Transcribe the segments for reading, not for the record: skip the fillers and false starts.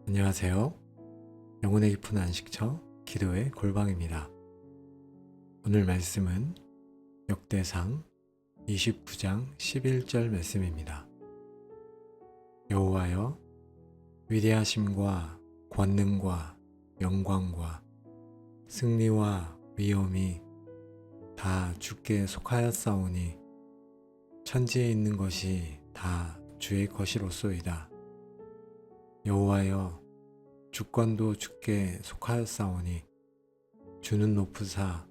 안녕하세요. 영혼의 깊은 안식처 기도의 골방입니다. 오늘 말씀은 역대상 29장 11절 말씀입니다. 여호와여, 위대하심과 권능과 영광과 승리와 위엄이 다 주께 속하였사오니 천지에 있는 것이 다 주의 것이로소이다. 여호와여, 주권도 주께 속하였사오니 주는 높으사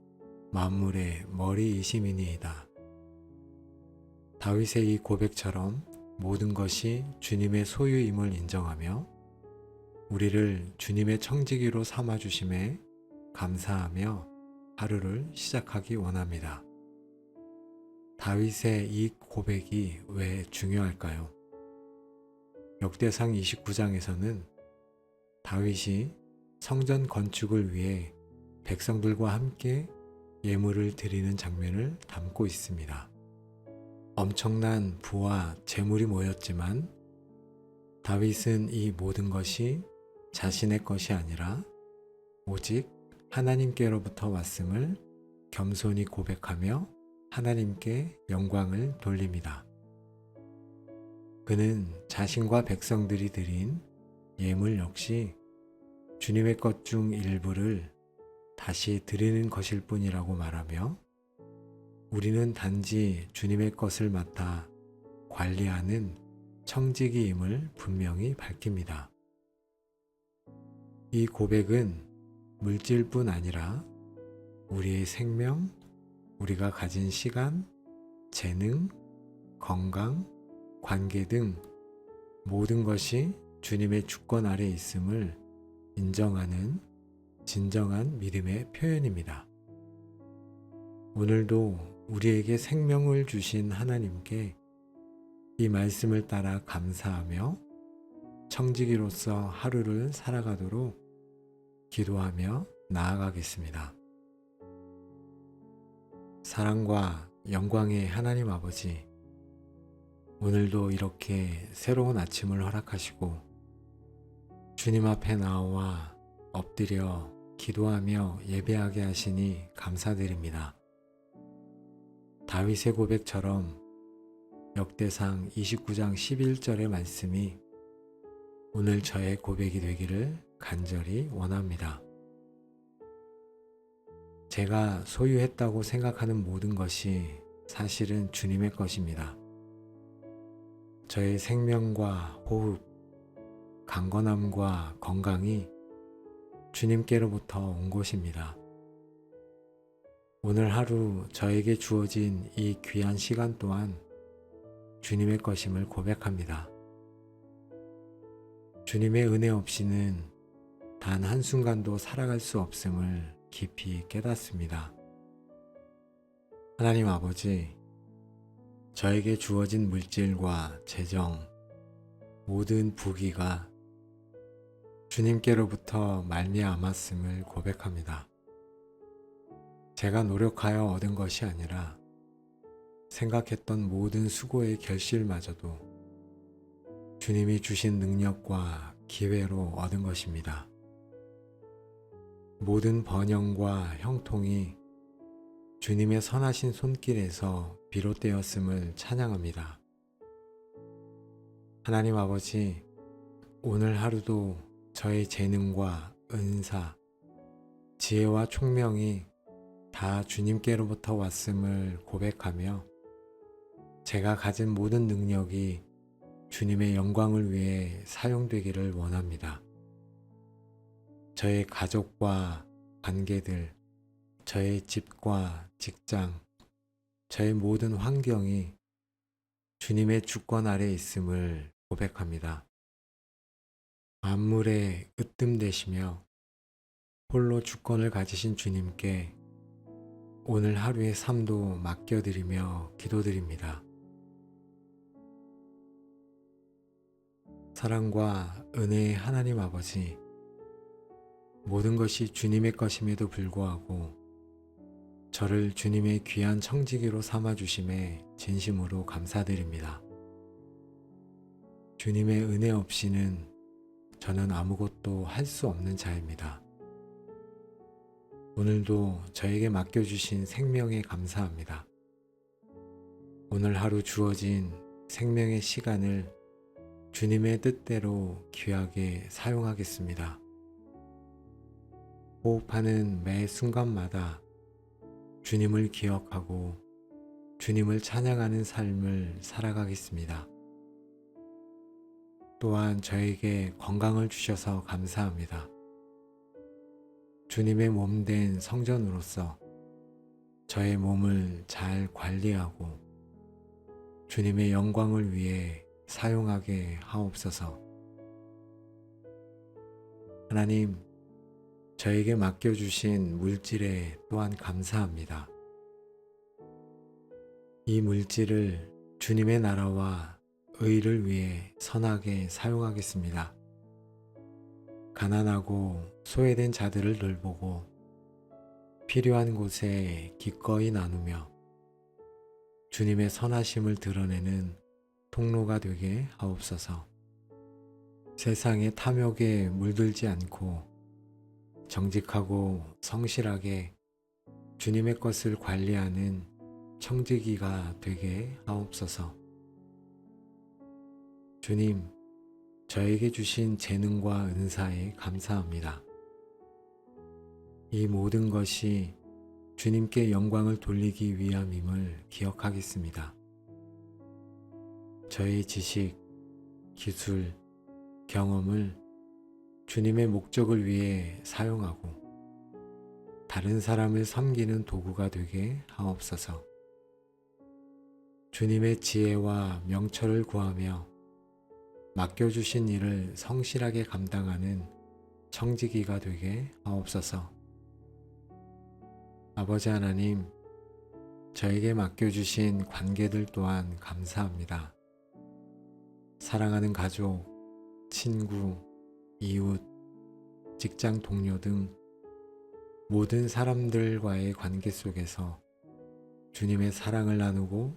만물의 머리이심이니이다. 다윗의 이 고백처럼 모든 것이 주님의 소유임을 인정하며 우리를 주님의 청지기로 삼아주심에 감사하며 하루를 시작하기 원합니다. 다윗의 이 고백이 왜 중요할까요? 역대상 29장에서는 다윗이 성전 건축을 위해 백성들과 함께 예물을 드리는 장면을 담고 있습니다. 엄청난 부와 재물이 모였지만 다윗은 이 모든 것이 자신의 것이 아니라 오직 하나님께로부터 왔음을 겸손히 고백하며 하나님께 영광을 돌립니다. 그는 자신과 백성들이 드린 예물 역시 주님의 것 중 일부를 다시 드리는 것일 뿐이라고 말하며 우리는 단지 주님의 것을 맡아 관리하는 청지기임을 분명히 밝힙니다. 이 고백은 물질뿐 아니라 우리의 생명, 우리가 가진 시간, 재능, 건강, 관계 등 모든 것이 주님의 주권 아래 있음을 인정하는 진정한 믿음의 표현입니다. 오늘도 우리에게 생명을 주신 하나님께 이 말씀을 따라 감사하며 청지기로서 하루를 살아가도록 기도하며 나아가겠습니다. 사랑과 영광의 하나님 아버지, 오늘도 이렇게 새로운 아침을 허락하시고 주님 앞에 나와 엎드려 기도하며 예배하게 하시니 감사드립니다. 다윗의 고백처럼 역대상 29장 11절의 말씀이 오늘 저의 고백이 되기를 간절히 원합니다. 제가 소유했다고 생각하는 모든 것이 사실은 주님의 것입니다. 저의 생명과 호흡, 강건함과 건강이 주님께로부터 온 것입니다. 오늘 하루 저에게 주어진 이 귀한 시간 또한 주님의 것임을 고백합니다. 주님의 은혜 없이는 단 한순간도 살아갈 수 없음을 깊이 깨닫습니다. 하나님 아버지, 저에게 주어진 물질과 재정, 모든 부귀가 주님께로부터 말미암았음을 고백합니다. 제가 노력하여 얻은 것이 아니라 생각했던 모든 수고의 결실마저도 주님이 주신 능력과 기회로 얻은 것입니다. 모든 번영과 형통이 주님의 선하신 손길에서 비롯되었음을 찬양합니다. 하나님 아버지, 오늘 하루도 저의 재능과 은사, 지혜와 총명이 다 주님께로부터 왔음을 고백하며 제가 가진 모든 능력이 주님의 영광을 위해 사용되기를 원합니다. 저의 가족과 관계들, 저의 집과 직장, 저의 모든 환경이 주님의 주권 아래 있음을 고백합니다. 만물에 으뜸되시며 홀로 주권을 가지신 주님께 오늘 하루의 삶도 맡겨드리며 기도드립니다. 사랑과 은혜의 하나님 아버지, 모든 것이 주님의 것임에도 불구하고 저를 주님의 귀한 청지기로 삼아주심에 진심으로 감사드립니다. 주님의 은혜 없이는 저는 아무것도 할 수 없는 자입니다. 오늘도 저에게 맡겨주신 생명에 감사합니다. 오늘 하루 주어진 생명의 시간을 주님의 뜻대로 귀하게 사용하겠습니다. 호흡하는 매 순간마다 주님을 기억하고 주님을 찬양하는 삶을 살아가겠습니다. 또한 저에게 건강을 주셔서 감사합니다. 주님의 몸된 성전으로서 저의 몸을 잘 관리하고 주님의 영광을 위해 사용하게 하옵소서. 하나님, 저에게 맡겨주신 물질에 또한 감사합니다. 이 물질을 주님의 나라와 의를 위해 선하게 사용하겠습니다. 가난하고 소외된 자들을 돌보고 필요한 곳에 기꺼이 나누며 주님의 선하심을 드러내는 통로가 되게 하옵소서. 세상의 탐욕에 물들지 않고 정직하고 성실하게 주님의 것을 관리하는 청지기가 되게 하옵소서. 주님, 저에게 주신 재능과 은사에 감사합니다. 이 모든 것이 주님께 영광을 돌리기 위함임을 기억하겠습니다. 저의 지식, 기술, 경험을 주님의 목적을 위해 사용하고 다른 사람을 섬기는 도구가 되게 하옵소서. 주님의 지혜와 명철을 구하며 맡겨주신 일을 성실하게 감당하는 청지기가 되게 하옵소서. 아버지 하나님, 저에게 맡겨주신 관계들 또한 감사합니다. 사랑하는 가족, 친구, 이웃, 직장 동료 등 모든 사람들과의 관계 속에서 주님의 사랑을 나누고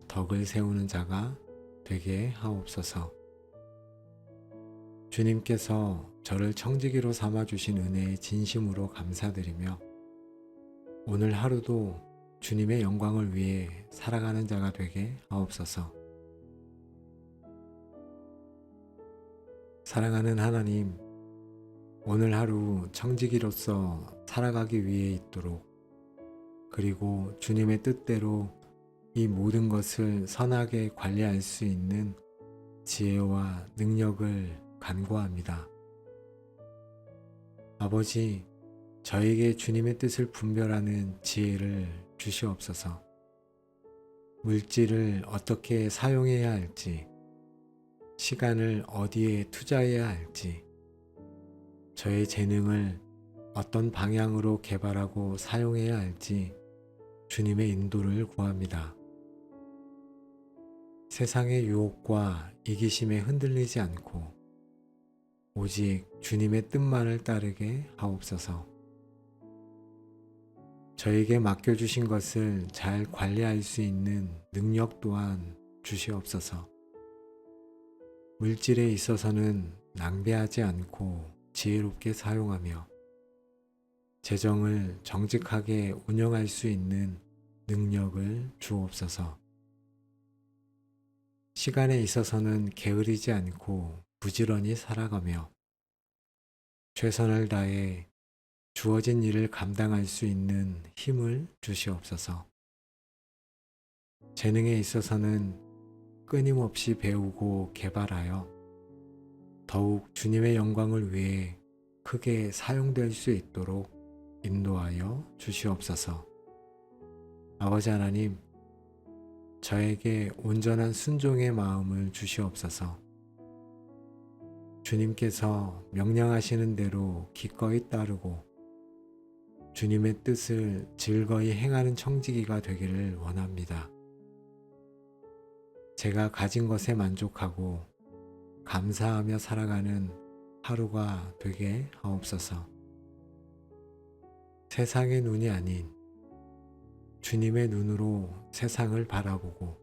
덕을 세우는 자가 되게 하옵소서. 주님께서 저를 청지기로 삼아주신 은혜에 진심으로 감사드리며 오늘 하루도 주님의 영광을 위해 살아가는 자가 되게 하옵소서. 사랑하는 하나님, 오늘 하루 청지기로서 살아가기 위해 있도록 그리고 주님의 뜻대로 이 모든 것을 선하게 관리할 수 있는 지혜와 능력을 간구합니다. 아버지, 저에게 주님의 뜻을 분별하는 지혜를 주시옵소서. 물질을 어떻게 사용해야 할지, 시간을 어디에 투자해야 할지, 저의 재능을 어떤 방향으로 개발하고 사용해야 할지 주님의 인도를 구합니다. 세상의 유혹과 이기심에 흔들리지 않고 오직 주님의 뜻만을 따르게 하옵소서. 저에게 맡겨주신 것을 잘 관리할 수 있는 능력 또한 주시옵소서. 물질에 있어서는 낭비하지 않고 지혜롭게 사용하며 재정을 정직하게 운영할 수 있는 능력을 주옵소서. 시간에 있어서는 게으르지 않고 부지런히 살아가며 최선을 다해 주어진 일을 감당할 수 있는 힘을 주시옵소서. 재능에 있어서는 끊임없이 배우고 개발하여 더욱 주님의 영광을 위해 크게 사용될 수 있도록 인도하여 주시옵소서. 아버지 하나님, 저에게 온전한 순종의 마음을 주시옵소서. 주님께서 명령하시는 대로 기꺼이 따르고 주님의 뜻을 즐거이 행하는 청지기가 되기를 원합니다. 제가 가진 것에 만족하고 감사하며 살아가는 하루가 되게 하옵소서. 세상의 눈이 아닌 주님의 눈으로 세상을 바라보고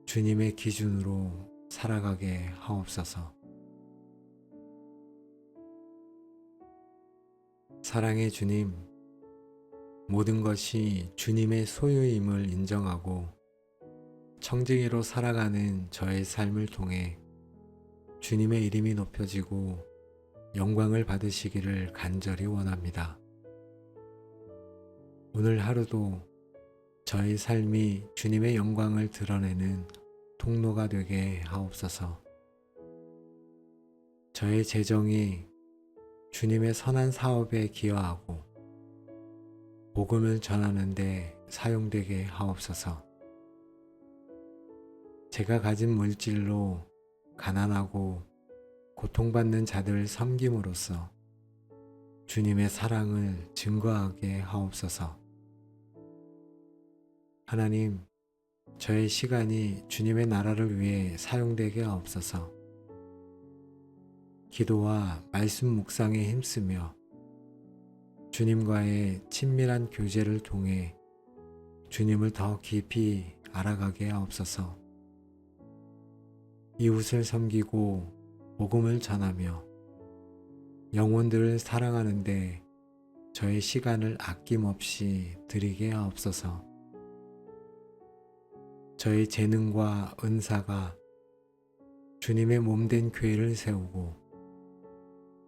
주님의 기준으로 살아가게 하옵소서. 사랑의 주님, 모든 것이 주님의 소유임을 인정하고 청지기로 살아가는 저의 삶을 통해 주님의 이름이 높여지고 영광을 받으시기를 간절히 원합니다. 오늘 하루도 저의 삶이 주님의 영광을 드러내는 통로가 되게 하옵소서. 저의 재정이 주님의 선한 사업에 기여하고 복음을 전하는 데 사용되게 하옵소서. 제가 가진 물질로 가난하고 고통받는 자들을 섬김으로써 주님의 사랑을 증거하게 하옵소서. 하나님, 저의 시간이 주님의 나라를 위해 사용되게 하옵소서. 기도와 말씀 묵상에 힘쓰며 주님과의 친밀한 교제를 통해 주님을 더 깊이 알아가게 하옵소서. 이웃을 섬기고 복음을 전하며 영혼들을 사랑하는데 저의 시간을 아낌없이 드리게 하옵소서. 저의 재능과 은사가 주님의 몸된 교회를 세우고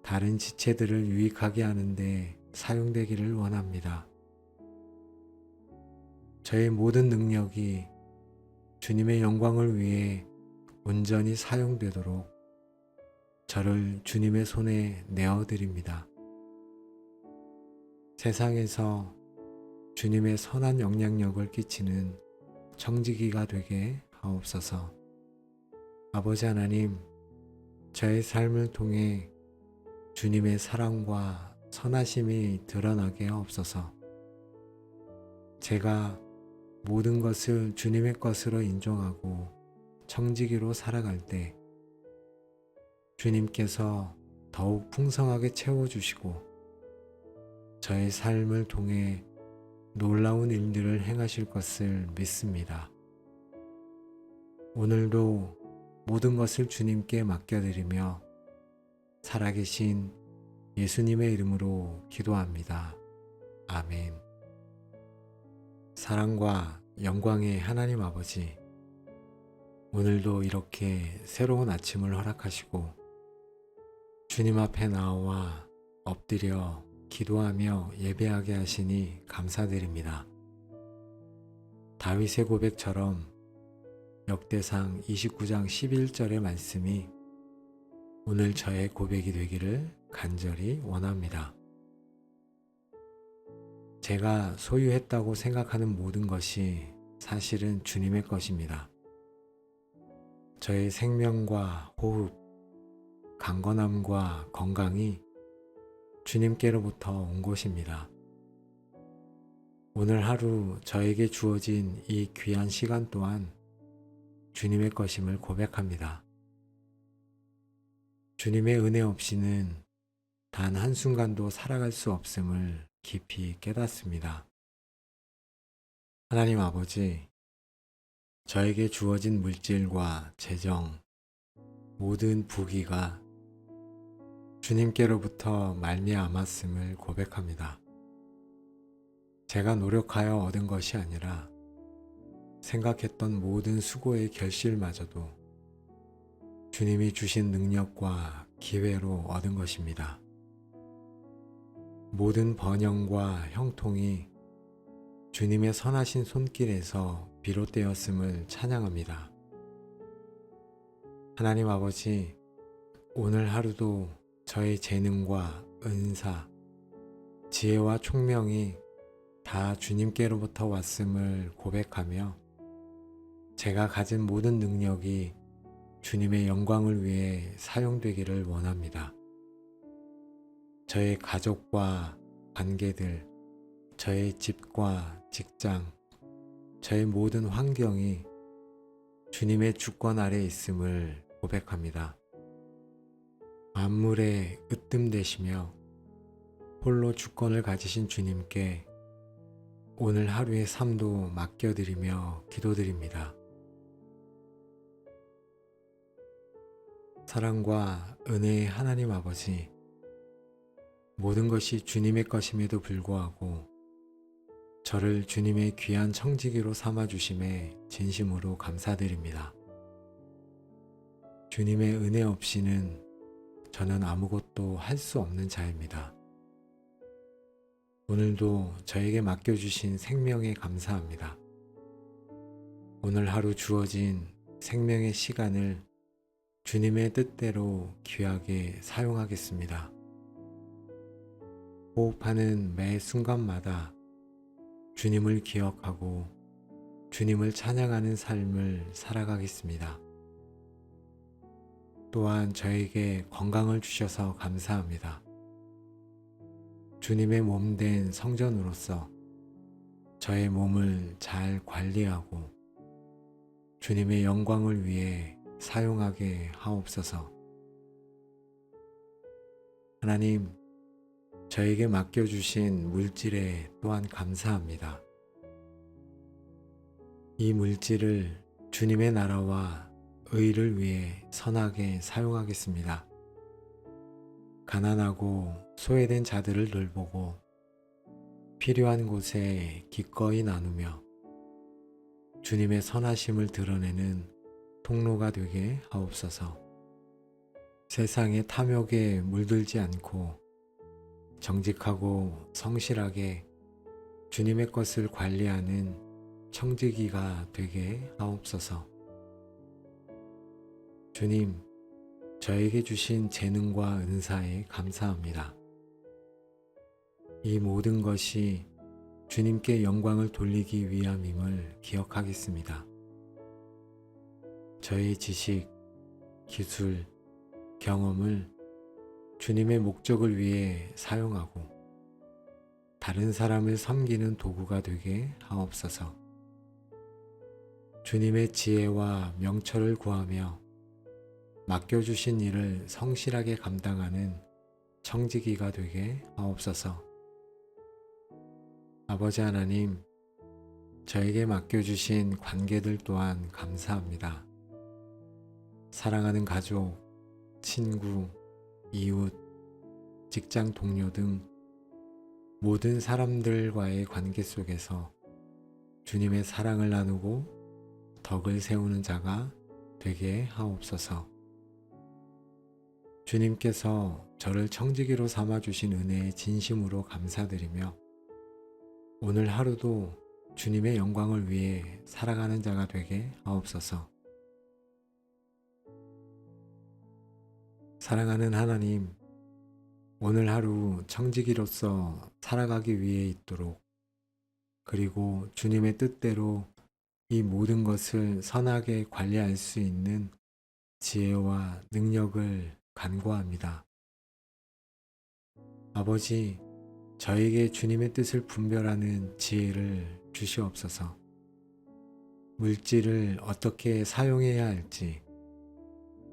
다른 지체들을 유익하게 하는데 사용되기를 원합니다. 저의 모든 능력이 주님의 영광을 위해 온전히 사용되도록 저를 주님의 손에 내어드립니다. 세상에서 주님의 선한 영향력을 끼치는 청지기가 되게 하옵소서. 아버지 하나님, 저의 삶을 통해 주님의 사랑과 선하심이 드러나게 하옵소서. 제가 모든 것을 주님의 것으로 인정하고 청지기로 살아갈 때 주님께서 더욱 풍성하게 채워주시고 저의 삶을 통해 놀라운 일들을 행하실 것을 믿습니다. 오늘도 모든 것을 주님께 맡겨드리며 살아계신 예수님의 이름으로 기도합니다. 아멘. 사랑과 영광의 하나님 아버지, 오늘도 이렇게 새로운 아침을 허락하시고 주님 앞에 나와 엎드려 기도하며 예배하게 하시니 감사드립니다. 다윗의 고백처럼 역대상 29장 11절의 말씀이 오늘 저의 고백이 되기를 간절히 원합니다. 제가 소유했다고 생각하는 모든 것이 사실은 주님의 것입니다. 저의 생명과 호흡, 강건함과 건강이 주님께로부터 온 것입니다. 오늘 하루 저에게 주어진 이 귀한 시간 또한 주님의 것임을 고백합니다. 주님의 은혜 없이는 단 한순간도 살아갈 수 없음을 깊이 깨닫습니다. 하나님 아버지, 저에게 주어진 물질과 재정, 모든 부귀가 주님께로부터 말미암았음을 고백합니다. 제가 노력하여 얻은 것이 아니라 생각했던 모든 수고의 결실마저도 주님이 주신 능력과 기회로 얻은 것입니다. 모든 번영과 형통이 주님의 선하신 손길에서 비롯되었음을 찬양합니다. 하나님 아버지, 오늘 하루도 저의 재능과 은사, 지혜와 총명이 다 주님께로부터 왔음을 고백하며 제가 가진 모든 능력이 주님의 영광을 위해 사용되기를 원합니다. 저의 가족과 관계들, 저의 집과 직장, 저의 모든 환경이 주님의 주권 아래 있음을 고백합니다. 만물에 으뜸되시며 홀로 주권을 가지신 주님께 오늘 하루의 삶도 맡겨드리며 기도드립니다. 사랑과 은혜의 하나님 아버지, 모든 것이 주님의 것임에도 불구하고 저를 주님의 귀한 청지기로 삼아주심에 진심으로 감사드립니다. 주님의 은혜 없이는 저는 아무것도 할 수 없는 자입니다. 오늘도 저에게 맡겨주신 생명에 감사합니다. 오늘 하루 주어진 생명의 시간을 주님의 뜻대로 귀하게 사용하겠습니다. 호흡하는 매 순간마다 주님을 기억하고 주님을 찬양하는 삶을 살아가겠습니다. 또한 저에게 건강을 주셔서 감사합니다. 주님의 몸된 성전으로서 저의 몸을 잘 관리하고 주님의 영광을 위해 사용하게 하옵소서. 하나님, 저에게 맡겨주신 물질에 또한 감사합니다. 이 물질을 주님의 나라와 의를 위해 선하게 사용하겠습니다. 가난하고 소외된 자들을 돌보고 필요한 곳에 기꺼이 나누며 주님의 선하심을 드러내는 통로가 되게 하옵소서. 세상의 탐욕에 물들지 않고 정직하고 성실하게 주님의 것을 관리하는 청지기가 되게 하옵소서. 주님, 저에게 주신 재능과 은사에 감사합니다. 이 모든 것이 주님께 영광을 돌리기 위함임을 기억하겠습니다. 저의 지식, 기술, 경험을 주님의 목적을 위해 사용하고 다른 사람을 섬기는 도구가 되게 하옵소서. 주님의 지혜와 명철을 구하며 맡겨주신 일을 성실하게 감당하는 청지기가 되게 하옵소서. 아버지 하나님, 저에게 맡겨주신 관계들 또한 감사합니다. 사랑하는 가족, 친구, 이웃, 직장 동료 등 모든 사람들과의 관계 속에서 주님의 사랑을 나누고 덕을 세우는 자가 되게 하옵소서. 주님께서 저를 청지기로 삼아주신 은혜에 진심으로 감사드리며 오늘 하루도 주님의 영광을 위해 살아가는 자가 되게 하옵소서. 사랑하는 하나님, 오늘 하루 청지기로서 살아가기 위해 있도록 그리고 주님의 뜻대로 이 모든 것을 선하게 관리할 수 있는 지혜와 능력을 간구합니다. 아버지, 저에게 주님의 뜻을 분별하는 지혜를 주시옵소서. 물질을 어떻게 사용해야 할지,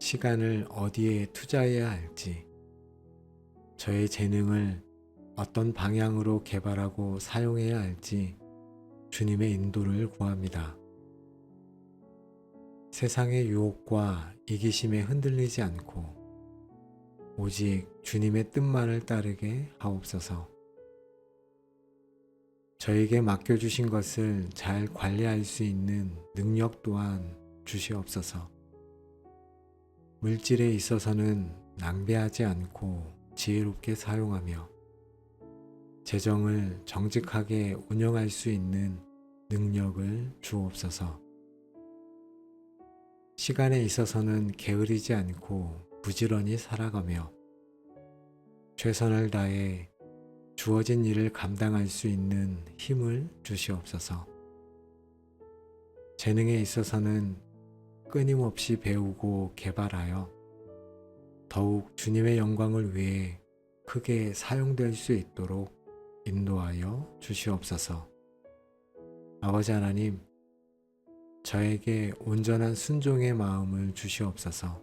시간을 어디에 투자해야 할지, 저의 재능을 어떤 방향으로 개발하고 사용해야 할지 주님의 인도를 구합니다. 세상의 유혹과 이기심에 흔들리지 않고 오직 주님의 뜻만을 따르게 하옵소서. 저에게 맡겨주신 것을 잘 관리할 수 있는 능력 또한 주시옵소서. 물질에 있어서는 낭비하지 않고 지혜롭게 사용하며 재정을 정직하게 운영할 수 있는 능력을 주옵소서. 시간에 있어서는 게으르지 않고 부지런히 살아가며 최선을 다해 주어진 일을 감당할 수 있는 힘을 주시옵소서. 재능에 있어서는 끊임없이 배우고 개발하여 더욱 주님의 영광을 위해 크게 사용될 수 있도록 인도하여 주시옵소서. 아버지 하나님, 저에게 온전한 순종의 마음을 주시옵소서.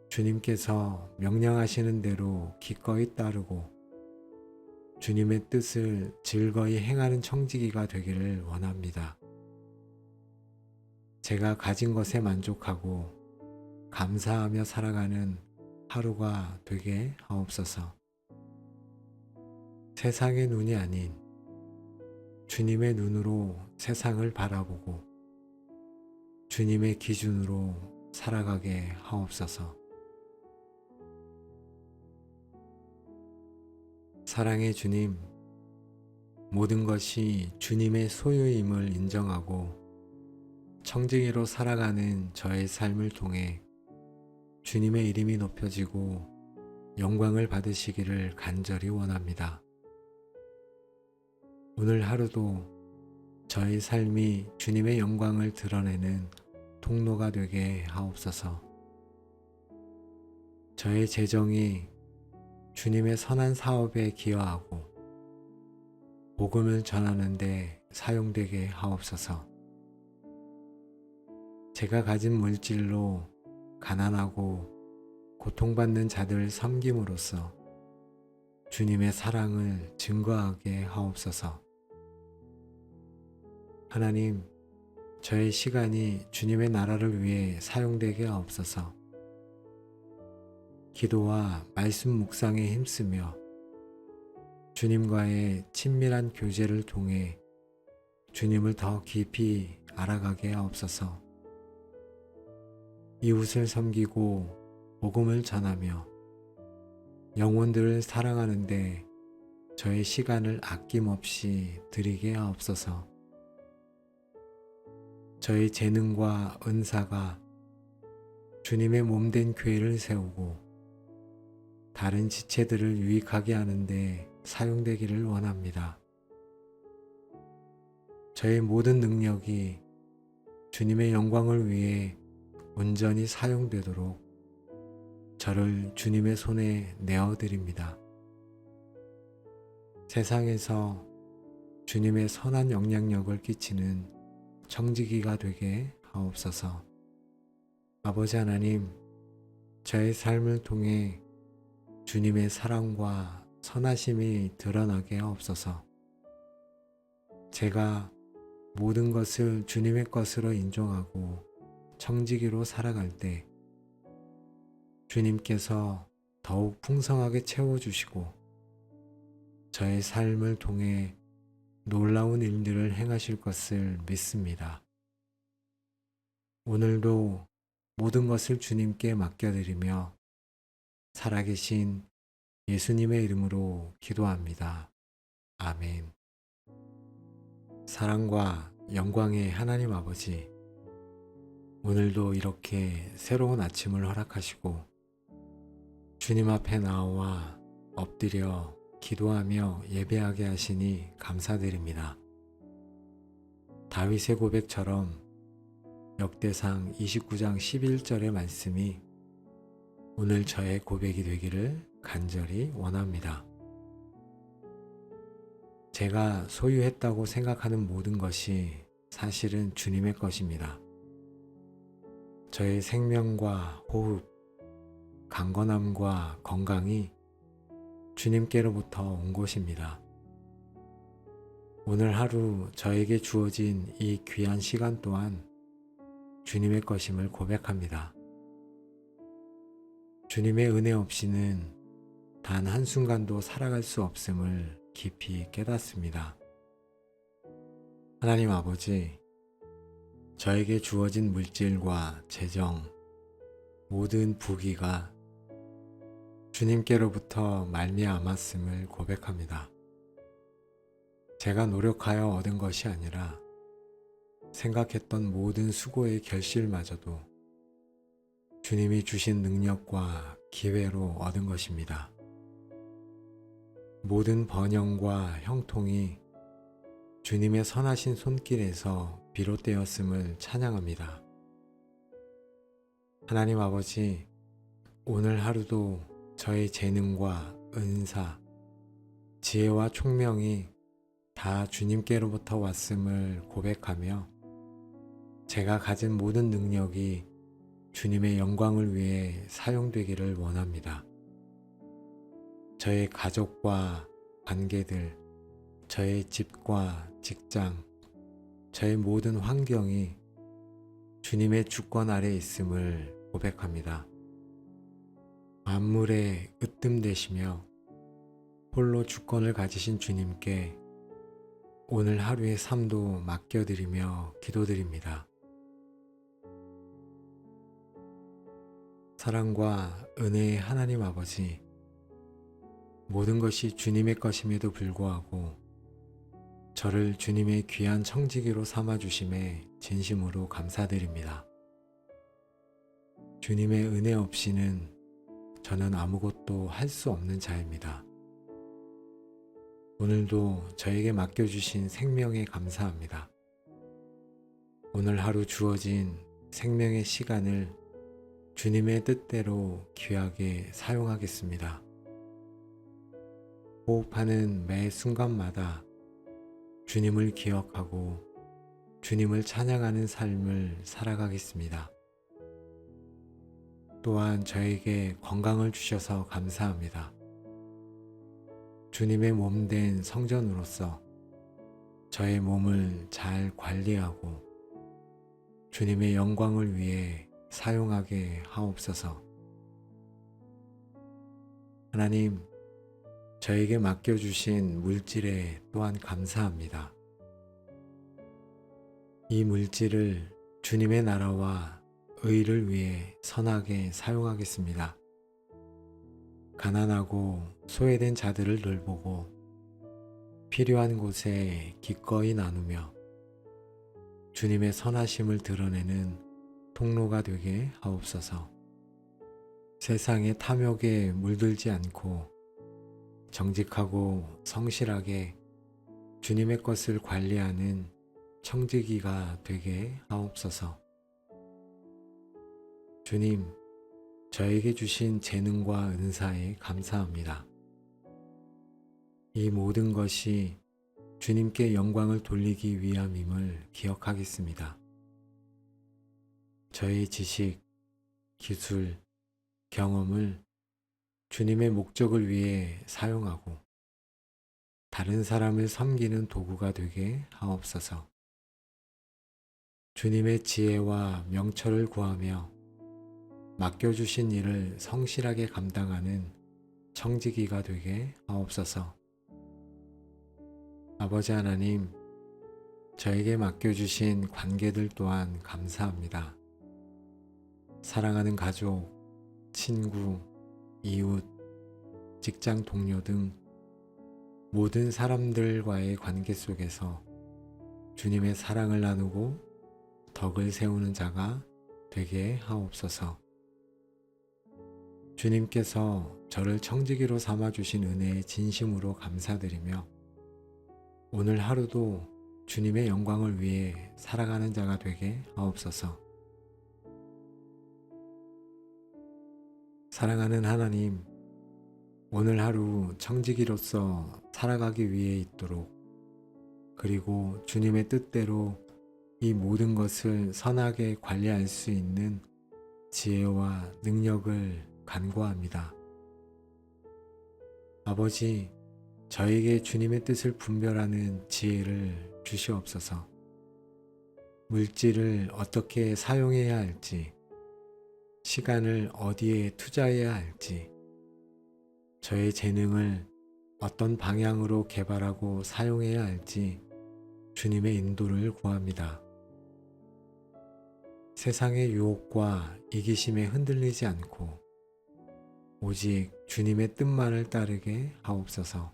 주님께서 명령하시는 대로 기꺼이 따르고 주님의 뜻을 즐거이 행하는 청지기가 되기를 원합니다. 제가 가진 것에 만족하고 감사하며 살아가는 하루가 되게 하옵소서. 세상의 눈이 아닌 주님의 눈으로 세상을 바라보고 주님의 기준으로 살아가게 하옵소서. 사랑의 주님, 모든 것이 주님의 소유임을 인정하고 청지기로 살아가는 저의 삶을 통해 주님의 이름이 높여지고 영광을 받으시기를 간절히 원합니다. 오늘 하루도 저의 삶이 주님의 영광을 드러내는 통로가 되게 하옵소서. 저의 재정이 주님의 선한 사업에 기여하고 복음을 전하는 데 사용되게 하옵소서. 제가 가진 물질로 가난하고 고통받는 자들을 섬김으로써 주님의 사랑을 증거하게 하옵소서. 하나님, 저의 시간이 주님의 나라를 위해 사용되게 하옵소서. 기도와 말씀 묵상에 힘쓰며 주님과의 친밀한 교제를 통해 주님을 더 깊이 알아가게 하옵소서. 이웃을 섬기고 복음을 전하며 영혼들을 사랑하는데 저의 시간을 아낌없이 드리게 하옵소서. 저의 재능과 은사가 주님의 몸된 교회를 세우고 다른 지체들을 유익하게 하는데 사용되기를 원합니다. 저의 모든 능력이 주님의 영광을 위해 온전히 사용되도록 저를 주님의 손에 내어드립니다. 세상에서 주님의 선한 영향력을 끼치는 청지기가 되게 하옵소서. 아버지 하나님, 저의 삶을 통해 주님의 사랑과 선하심이 드러나게 하옵소서. 제가 모든 것을 주님의 것으로 인정하고 청지기로 살아갈 때 주님께서 더욱 풍성하게 채워주시고 저의 삶을 통해 놀라운 일들을 행하실 것을 믿습니다. 오늘도 모든 것을 주님께 맡겨드리며 살아계신 예수님의 이름으로 기도합니다. 아멘. 사랑과 영광의 하나님 아버지, 오늘도 이렇게 새로운 아침을 허락하시고 주님 앞에 나와 엎드려 기도하며 예배하게 하시니 감사드립니다. 다윗의 고백처럼 역대상 29장 11절의 말씀이 오늘 저의 고백이 되기를 간절히 원합니다. 제가 소유했다고 생각하는 모든 것이 사실은 주님의 것입니다. 저의 생명과 호흡, 강건함과 건강이 주님께로부터 온 것입니다. 오늘 하루 저에게 주어진 이 귀한 시간 또한 주님의 것임을 고백합니다. 주님의 은혜 없이는 단 한순간도 살아갈 수 없음을 깊이 깨닫습니다. 하나님 아버지, 저에게 주어진 물질과 재정, 모든 부귀가 주님께로부터 말미암았음을 고백합니다. 제가 노력하여 얻은 것이 아니라 생각했던 모든 수고의 결실마저도 주님이 주신 능력과 기회로 얻은 것입니다. 모든 번영과 형통이 주님의 선하신 손길에서 비롯되었음을 찬양합니다. 하나님 아버지, 오늘 하루도 저의 재능과 은사, 지혜와 총명이 다 주님께로부터 왔음을 고백하며 제가 가진 모든 능력이 주님의 영광을 위해 사용되기를 원합니다. 저의 가족과 관계들, 저의 집과 직장, 저의 모든 환경이 주님의 주권 아래 있음을 고백합니다. 만물에 으뜸되시며 홀로 주권을 가지신 주님께 오늘 하루의 삶도 맡겨드리며 기도드립니다. 사랑과 은혜의 하나님 아버지, 모든 것이 주님의 것임에도 불구하고 저를 주님의 귀한 청지기로 삼아주심에 진심으로 감사드립니다. 주님의 은혜 없이는 저는 아무것도 할 수 없는 자입니다. 오늘도 저에게 맡겨주신 생명에 감사합니다. 오늘 하루 주어진 생명의 시간을 주님의 뜻대로 귀하게 사용하겠습니다. 호흡하는 매 순간마다 주님을 기억하고 주님을 찬양하는 삶을 살아가겠습니다. 또한 저에게 건강을 주셔서 감사합니다. 주님의 몸된 성전으로서 저의 몸을 잘 관리하고 주님의 영광을 위해 사용하게 하옵소서. 하나님, 저에게 맡겨주신 물질에 또한 감사합니다. 이 물질을 주님의 나라와 의를 위해 선하게 사용하겠습니다. 가난하고 소외된 자들을 돌보고 필요한 곳에 기꺼이 나누며 주님의 선하심을 드러내는 통로가 되게 하옵소서. 세상의 탐욕에 물들지 않고 정직하고 성실하게 주님의 것을 관리하는 청지기가 되게 하옵소서. 주님, 저에게 주신 재능과 은사에 감사합니다. 이 모든 것이 주님께 영광을 돌리기 위함임을 기억하겠습니다. 저의 지식, 기술, 경험을 주님의 목적을 위해 사용하고 다른 사람을 섬기는 도구가 되게 하옵소서. 주님의 지혜와 명철을 구하며 맡겨주신 일을 성실하게 감당하는 청지기가 되게 하옵소서. 아버지 하나님, 저에게 맡겨주신 관계들 또한 감사합니다. 사랑하는 가족, 친구, 이웃, 직장 동료 등 모든 사람들과의 관계 속에서 주님의 사랑을 나누고 덕을 세우는 자가 되게 하옵소서. 주님께서 저를 청지기로 삼아주신 은혜에 진심으로 감사드리며 오늘 하루도 주님의 영광을 위해 살아가는 자가 되게 하옵소서. 사랑하는 하나님, 오늘 하루 청지기로서 살아가기 위해 있도록 그리고 주님의 뜻대로 이 모든 것을 선하게 관리할 수 있는 지혜와 능력을 간구합니다. 아버지, 저에게 주님의 뜻을 분별하는 지혜를 주시옵소서. 물질을 어떻게 사용해야 할지, 시간을 어디에 투자해야 할지, 저의 재능을 어떤 방향으로 개발하고 사용해야 할지 주님의 인도를 구합니다. 세상의 유혹과 이기심에 흔들리지 않고 오직 주님의 뜻만을 따르게 하옵소서.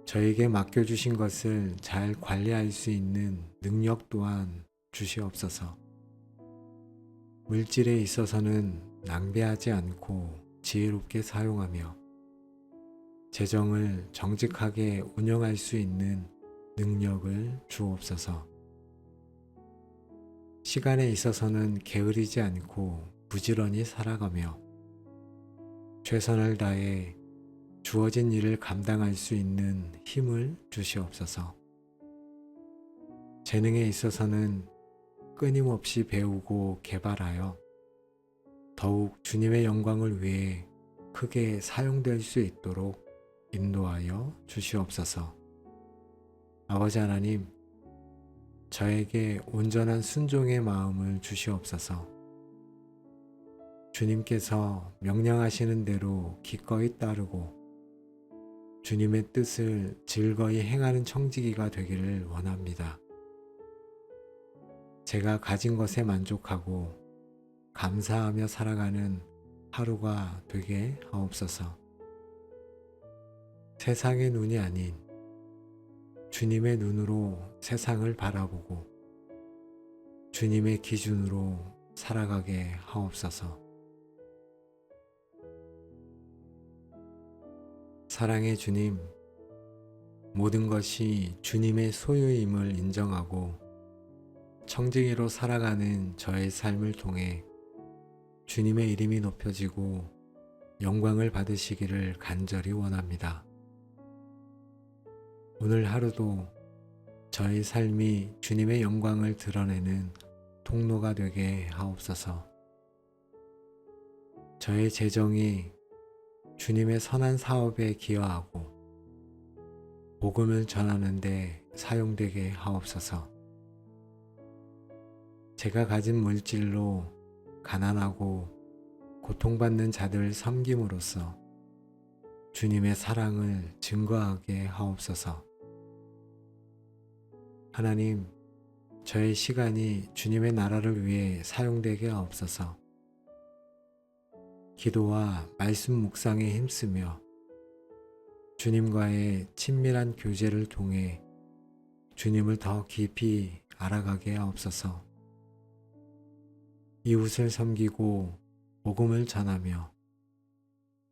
저에게 맡겨주신 것을 잘 관리할 수 있는 능력 또한 주시옵소서. 물질에 있어서는 낭비하지 않고 지혜롭게 사용하며 재정을 정직하게 운영할 수 있는 능력을 주옵소서. 시간에 있어서는 게으르지 않고 부지런히 살아가며 최선을 다해 주어진 일을 감당할 수 있는 힘을 주시옵소서. 재능에 있어서는 끊임없이 배우고 개발하여 더욱 주님의 영광을 위해 크게 사용될 수 있도록 인도하여 주시옵소서. 아버지 하나님, 저에게 온전한 순종의 마음을 주시옵소서. 주님께서 명령하시는 대로 기꺼이 따르고 주님의 뜻을 즐거이 행하는 청지기가 되기를 원합니다. 제가 가진 것에 만족하고 감사하며 살아가는 하루가 되게 하옵소서. 세상의 눈이 아닌 주님의 눈으로 세상을 바라보고 주님의 기준으로 살아가게 하옵소서. 사랑의 주님, 모든 것이 주님의 소유임을 인정하고 청지기로 살아가는 저의 삶을 통해 주님의 이름이 높여지고 영광을 받으시기를 간절히 원합니다. 오늘 하루도 저의 삶이 주님의 영광을 드러내는 통로가 되게 하옵소서. 저의 재정이 주님의 선한 사업에 기여하고 복음을 전하는 데 사용되게 하옵소서. 제가 가진 물질로 가난하고 고통받는 자들을 섬김으로써 주님의 사랑을 증거하게 하옵소서. 하나님, 저의 시간이 주님의 나라를 위해 사용되게 하옵소서. 기도와 말씀 묵상에 힘쓰며 주님과의 친밀한 교제를 통해 주님을 더 깊이 알아가게 하옵소서. 이웃을 섬기고 복음을 전하며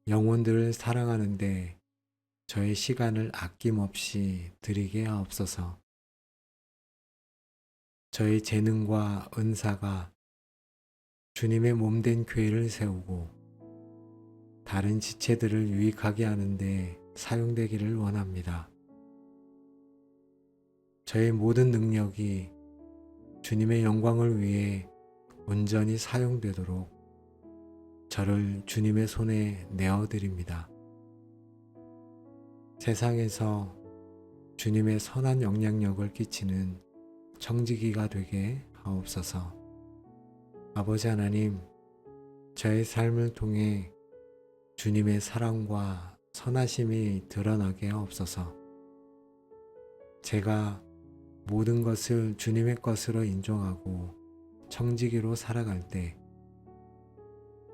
영혼들을 사랑하는데 저의 시간을 아낌없이 드리게 하옵소서. 저의 재능과 은사가 주님의 몸된 교회를 세우고 다른 지체들을 유익하게 하는데 사용되기를 원합니다. 저의 모든 능력이 주님의 영광을 위해 온전히 사용되도록 저를 주님의 손에 내어드립니다. 세상에서 주님의 선한 영향력을 끼치는 청지기가 되게 하옵소서. 아버지 하나님, 저의 삶을 통해 주님의 사랑과 선하심이 드러나게 하옵소서. 제가 모든 것을 주님의 것으로 인정하고 청지기로 살아갈 때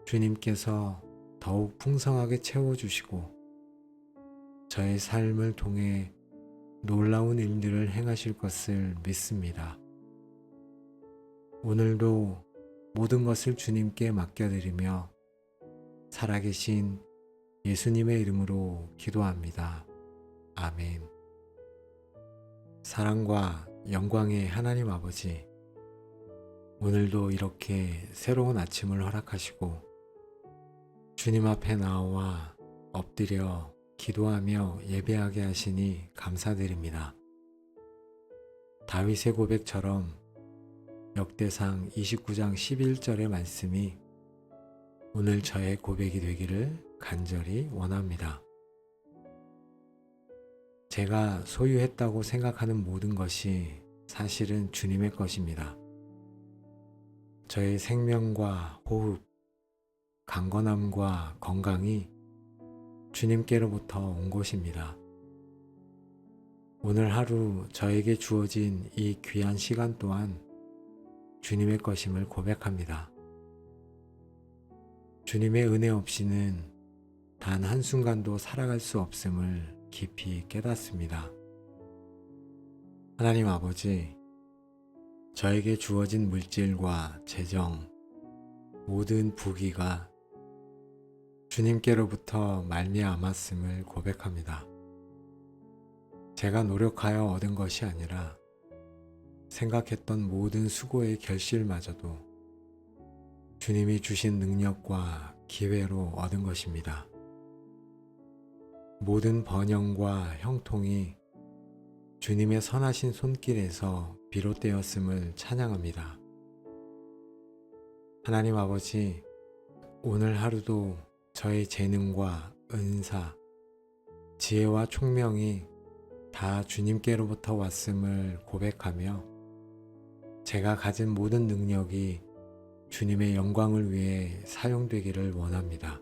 주님께서 더욱 풍성하게 채워주시고 저의 삶을 통해 놀라운 일들을 행하실 것을 믿습니다. 오늘도 모든 것을 주님께 맡겨드리며 살아계신 예수님의 이름으로 기도합니다. 아멘. 사랑과 영광의 하나님 아버지, 오늘도 이렇게 새로운 아침을 허락하시고 주님 앞에 나와 엎드려 기도하며 예배하게 하시니 감사드립니다. 다윗의 고백처럼 역대상 29장 11절의 말씀이 오늘 저의 고백이 되기를 간절히 원합니다. 제가 소유했다고 생각하는 모든 것이 사실은 주님의 것입니다. 저의 생명과 호흡, 강건함과 건강이 주님께로부터 온 것입니다. 오늘 하루 저에게 주어진 이 귀한 시간 또한 주님의 것임을 고백합니다. 주님의 은혜 없이는 단 한순간도 살아갈 수 없음을 깊이 깨닫습니다. 하나님 아버지, 저에게 주어진 물질과 재정, 모든 부귀가 주님께로부터 말미암았음을 고백합니다. 제가 노력하여 얻은 것이 아니라 생각했던 모든 수고의 결실마저도 주님이 주신 능력과 기회로 얻은 것입니다. 모든 번영과 형통이 주님의 선하신 손길에서 비롯되었음을 찬양합니다. 하나님 아버지, 오늘 하루도 저의 재능과 은사, 지혜와 총명이 다 주님께로부터 왔음을 고백하며 제가 가진 모든 능력이 주님의 영광을 위해 사용되기를 원합니다.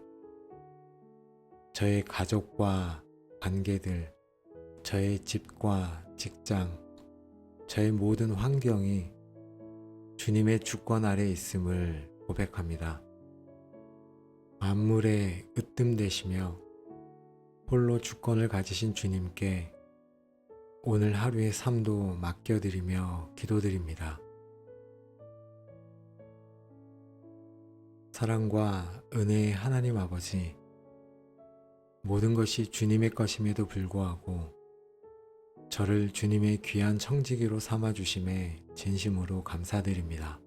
저의 가족과 관계들, 저의 집과 직장, 저의 모든 환경이 주님의 주권 아래 있음을 고백합니다. 만물에 으뜸되시며 홀로 주권을 가지신 주님께 오늘 하루의 삶도 맡겨드리며 기도드립니다. 사랑과 은혜의 하나님 아버지, 모든 것이 주님의 것임에도 불구하고 저를 주님의 귀한 청지기로 삼아주심에 진심으로 감사드립니다.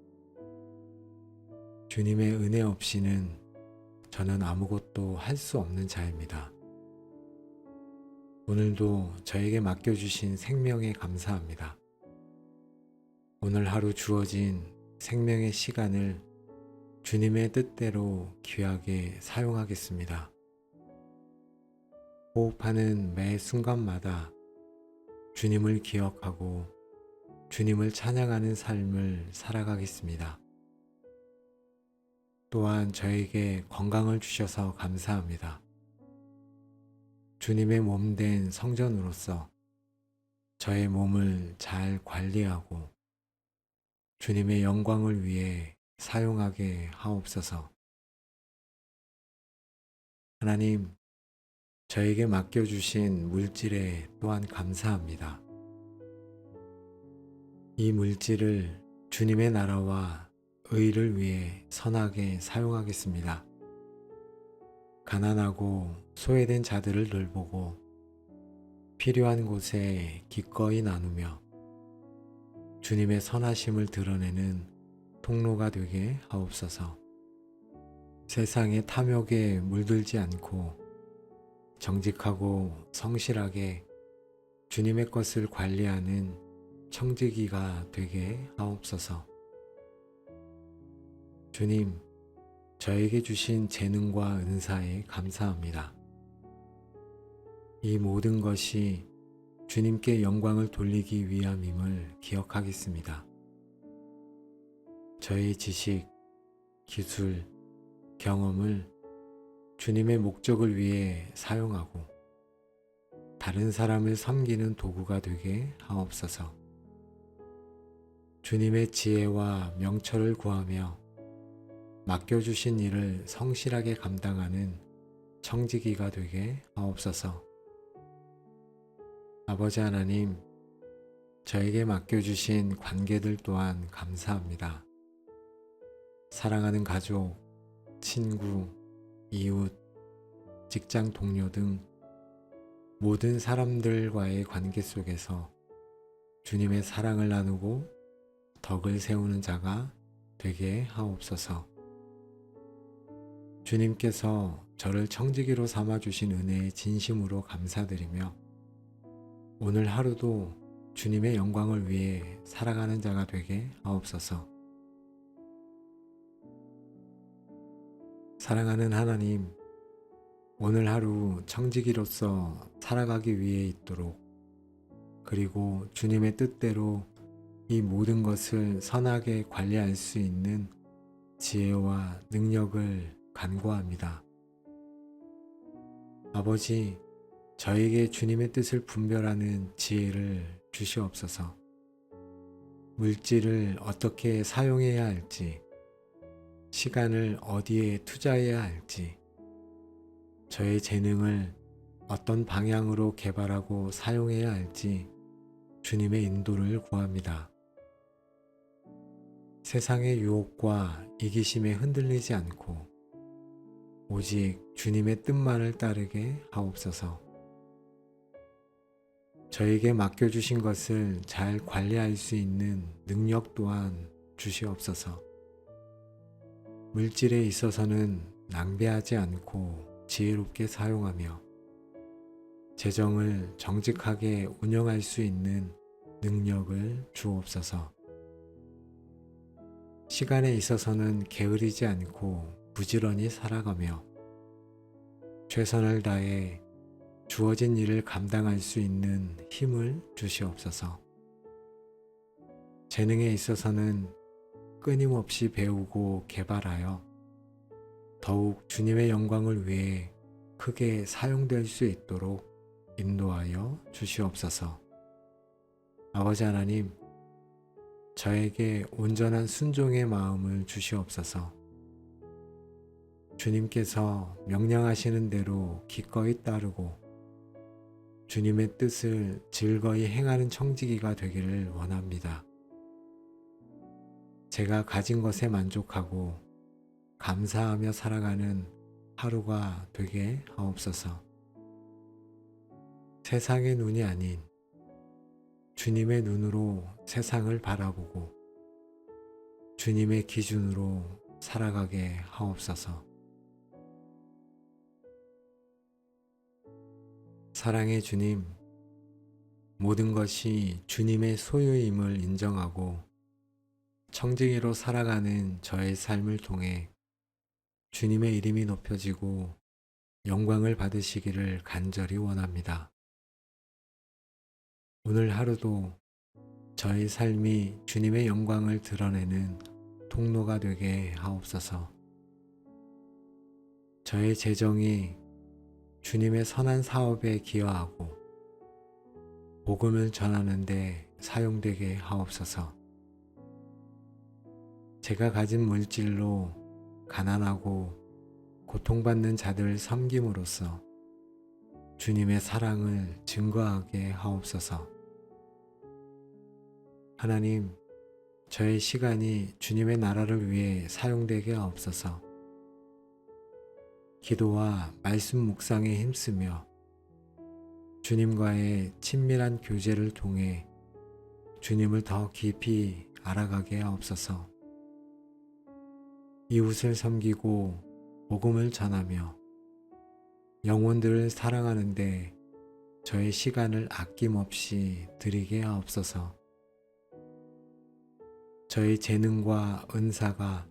주님의 은혜 없이는 저는 아무것도 할 수 없는 자입니다. 오늘도 저에게 맡겨주신 생명에 감사합니다. 오늘 하루 주어진 생명의 시간을 주님의 뜻대로 귀하게 사용하겠습니다. 호흡하는 매 순간마다 주님을 기억하고 주님을 찬양하는 삶을 살아가겠습니다. 또한 저에게 건강을 주셔서 감사합니다. 주님의 몸된 성전으로서 저의 몸을 잘 관리하고 주님의 영광을 위해 사용하게 하옵소서. 하나님, 저에게 맡겨주신 물질에 또한 감사합니다. 이 물질을 주님의 나라와 의를 위해 선하게 사용하겠습니다. 가난하고 소외된 자들을 돌보고 필요한 곳에 기꺼이 나누며 주님의 선하심을 드러내는 통로가 되게 하옵소서. 세상의 탐욕에 물들지 않고 정직하고 성실하게 주님의 것을 관리하는 청지기가 되게 하옵소서. 주님, 저에게 주신 재능과 은사에 감사합니다. 이 모든 것이 주님께 영광을 돌리기 위함임을 기억하겠습니다. 저의 지식, 기술, 경험을 주님의 목적을 위해 사용하고 다른 사람을 섬기는 도구가 되게 하옵소서. 주님의 지혜와 명철을 구하며 맡겨주신 일을 성실하게 감당하는 청지기가 되게 하옵소서. 아버지 하나님, 저에게 맡겨주신 관계들 또한 감사합니다. 사랑하는 가족, 친구, 이웃, 직장 동료 등 모든 사람들과의 관계 속에서 주님의 사랑을 나누고 덕을 세우는 자가 되게 하옵소서. 주님께서 저를 청지기로 삼아주신 은혜에 진심으로 감사드리며 오늘 하루도 주님의 영광을 위해 살아가는 자가 되게 하옵소서. 사랑하는 하나님, 오늘 하루 청지기로서 살아가기 위해 있도록 그리고 주님의 뜻대로 이 모든 것을 선하게 관리할 수 있는 지혜와 능력을 간구합니다. 아버지, 저에게 주님의 뜻을 분별하는 지혜를 주시옵소서. 물질을 어떻게 사용해야 할지, 시간을 어디에 투자해야 할지, 저의 재능을 어떤 방향으로 개발하고 사용해야 할지 주님의 인도를 구합니다. 세상의 유혹과 이기심에 흔들리지 않고 오직 주님의 뜻만을 따르게 하옵소서. 저에게 맡겨주신 것을 잘 관리할 수 있는 능력 또한 주시옵소서. 물질에 있어서는 낭비하지 않고 지혜롭게 사용하며 재정을 정직하게 운영할 수 있는 능력을 주옵소서. 시간에 있어서는 게으르지 않고 부지런히 살아가며 최선을 다해 주어진 일을 감당할 수 있는 힘을 주시옵소서. 재능에 있어서는 끊임없이 배우고 개발하여 더욱 주님의 영광을 위해 크게 사용될 수 있도록 인도하여 주시옵소서. 아버지 하나님, 저에게 온전한 순종의 마음을 주시옵소서. 주님께서 명령하시는 대로 기꺼이 따르고 주님의 뜻을 즐거이 행하는 청지기가 되기를 원합니다. 제가 가진 것에 만족하고 감사하며 살아가는 하루가 되게 하옵소서. 세상의 눈이 아닌 주님의 눈으로 세상을 바라보고 주님의 기준으로 살아가게 하옵소서. 사랑의 주님, 모든 것이 주님의 소유임을 인정하고 청지기로 살아가는 저의 삶을 통해 주님의 이름이 높여지고 영광을 받으시기를 간절히 원합니다. 오늘 하루도 저의 삶이 주님의 영광을 드러내는 통로가 되게 하옵소서. 저의 재정이 주님의 선한 사업에 기여하고 복음을 전하는 데 사용되게 하옵소서. 제가 가진 물질로 가난하고 고통받는 자들을 섬김으로써 주님의 사랑을 증거하게 하옵소서. 하나님, 저의 시간이 주님의 나라를 위해 사용되게 하옵소서. 기도와 말씀 묵상에 힘쓰며 주님과의 친밀한 교제를 통해 주님을 더 깊이 알아가게 하옵소서. 이웃을 섬기고 복음을 전하며 영혼들을 사랑하는데 저의 시간을 아낌없이 드리게 하옵소서. 저의 재능과 은사가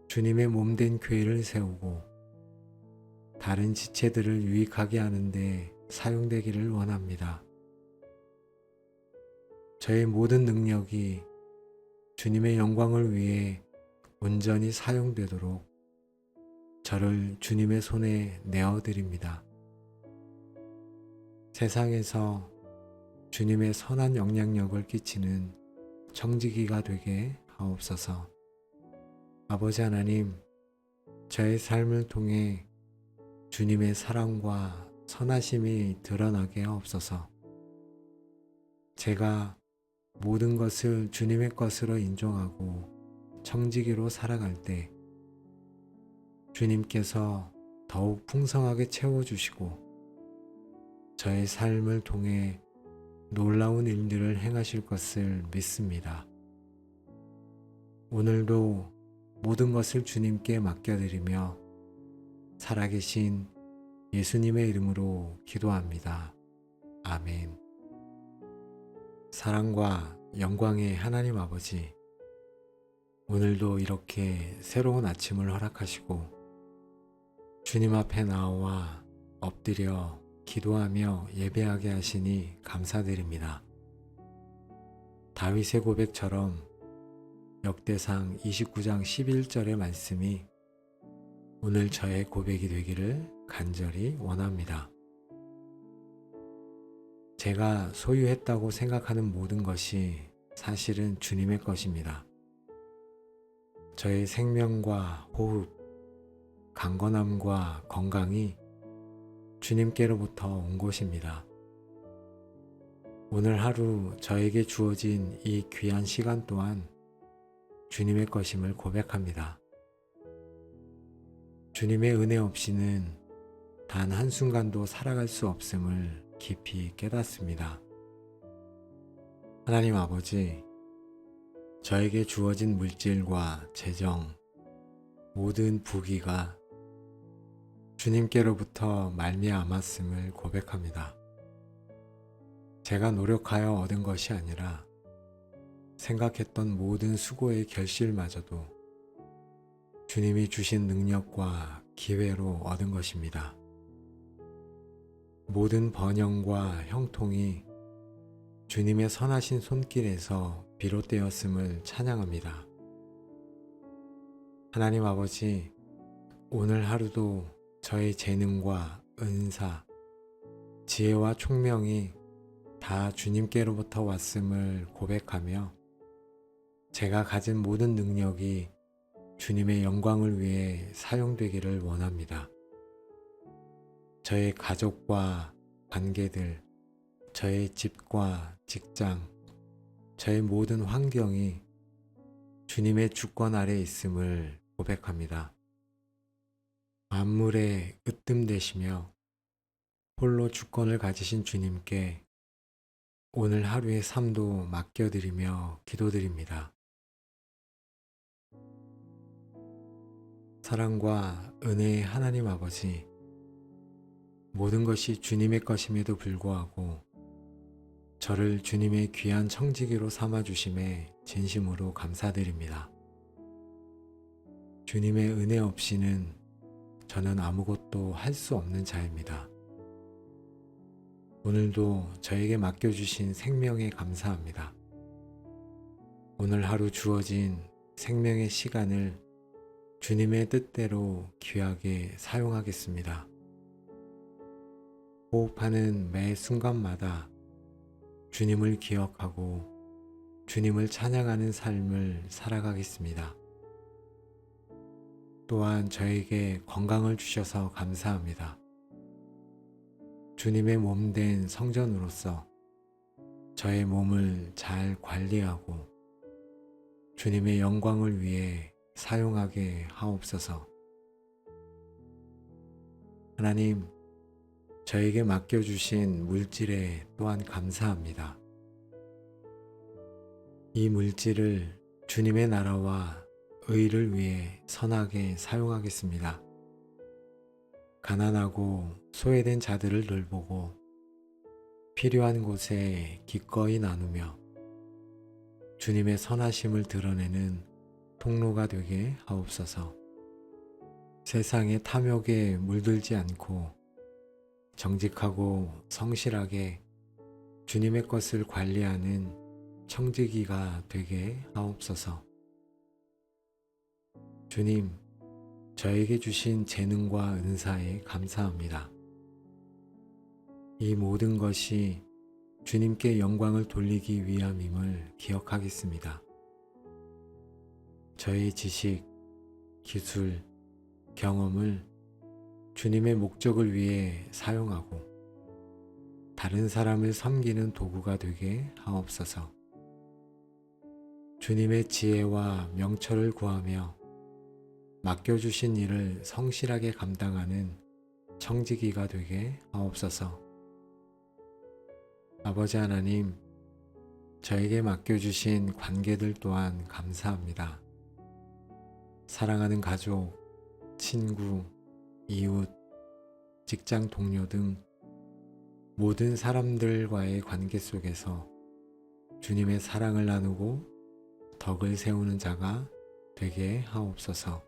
주님의 몸된 교회를 세우고 다른 지체들을 유익하게 하는데 사용되기를 원합니다. 저의 모든 능력이 주님의 영광을 위해 온전히 사용되도록 저를 주님의 손에 내어드립니다. 세상에서 주님의 선한 영향력을 끼치는 청지기가 되게 하옵소서. 아버지 하나님, 저의 삶을 통해 주님의 사랑과 선하심이 드러나게 하옵소서. 제가 모든 것을 주님의 것으로 인정하고 청지기로 살아갈 때 주님께서 더욱 풍성하게 채워주시고 저의 삶을 통해 놀라운 일들을 행하실 것을 믿습니다. 오늘도 모든 것을 주님께 맡겨드리며 살아계신 예수님의 이름으로 기도합니다. 아멘. 사랑과 영광의 하나님 아버지, 오늘도 이렇게 새로운 아침을 허락하시고 주님 앞에 나와 엎드려 기도하며 예배하게 하시니 감사드립니다. 다윗의 고백처럼 역대상 29장 11절의 말씀이 오늘 저의 고백이 되기를 간절히 원합니다. 제가 소유했다고 생각하는 모든 것이 사실은 주님의 것입니다. 저의 생명과 호흡, 강건함과 건강이 주님께로부터 온 것입니다. 오늘 하루 저에게 주어진 이 귀한 시간 또한 주님의 것임을 고백합니다. 주님의 은혜 없이는 단 한순간도 살아갈 수 없음을 깊이 깨닫습니다. 하나님 아버지, 저에게 주어진 물질과 재정, 모든 부귀가 주님께로부터 말미암았음을 고백합니다. 제가 노력하여 얻은 것이 아니라 생각했던 모든 수고의 결실마저도 주님이 주신 능력과 기회로 얻은 것입니다. 모든 번영과 형통이 주님의 선하신 손길에서 비롯되었음을 찬양합니다. 하나님 아버지, 오늘 하루도 저의 재능과 은사, 지혜와 총명이 다 주님께로부터 왔음을 고백하며 제가 가진 모든 능력이 주님의 영광을 위해 사용되기를 원합니다. 저의 가족과 관계들, 저의 집과 직장, 저의 모든 환경이 주님의 주권 아래 있음을 고백합니다. 만물에 으뜸되시며 홀로 주권을 가지신 주님께 오늘 하루의 삶도 맡겨드리며 기도드립니다. 사랑과 은혜의 하나님 아버지, 모든 것이 주님의 것임에도 불구하고 저를 주님의 귀한 청지기로 삼아주심에 진심으로 감사드립니다. 주님의 은혜 없이는 저는 아무것도 할 수 없는 자입니다. 오늘도 저에게 맡겨주신 생명에 감사합니다. 오늘 하루 주어진 생명의 시간을 주님의 뜻대로 귀하게 사용하겠습니다. 호흡하는 매 순간마다 주님을 기억하고 주님을 찬양하는 삶을 살아가겠습니다. 또한 저에게 건강을 주셔서 감사합니다. 주님의 몸된 성전으로서 저의 몸을 잘 관리하고 주님의 영광을 위해 사용하게 하옵소서. 하나님, 저에게 맡겨주신 물질에 또한 감사합니다. 이 물질을 주님의 나라와 의를 위해 선하게 사용하겠습니다. 가난하고 소외된 자들을 돌보고 필요한 곳에 기꺼이 나누며 주님의 선하심을 드러내는 통로가 되게 하옵소서. 세상의 탐욕에 물들지 않고 정직하고 성실하게 주님의 것을 관리하는 청지기가 되게 하옵소서. 주님, 저에게 주신 재능과 은사에 감사합니다. 이 모든 것이 주님께 영광을 돌리기 위함임을 기억하겠습니다. 저의 지식, 기술, 경험을 주님의 목적을 위해 사용하고 다른 사람을 섬기는 도구가 되게 하옵소서. 주님의 지혜와 명철을 구하며 맡겨주신 일을 성실하게 감당하는 청지기가 되게 하옵소서. 아버지 하나님, 저에게 맡겨주신 관계들 또한 감사합니다. 사랑하는 가족, 친구, 이웃, 직장 동료 등 모든 사람들과의 관계 속에서 주님의 사랑을 나누고 덕을 세우는 자가 되게 하옵소서.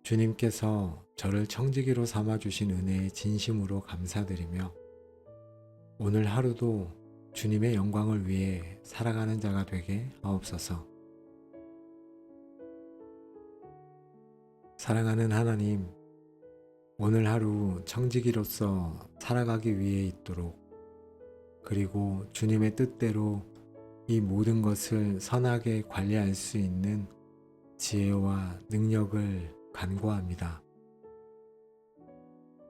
주님께서 저를 청지기로 삼아주신 은혜에 진심으로 감사드리며 오늘 하루도 주님의 영광을 위해 살아가는 자가 되게 하옵소서. 사랑하는 하나님, 오늘 하루 청지기로서 살아가기 위해 있도록 그리고 주님의 뜻대로 이 모든 것을 선하게 관리할 수 있는 지혜와 능력을 간구합니다.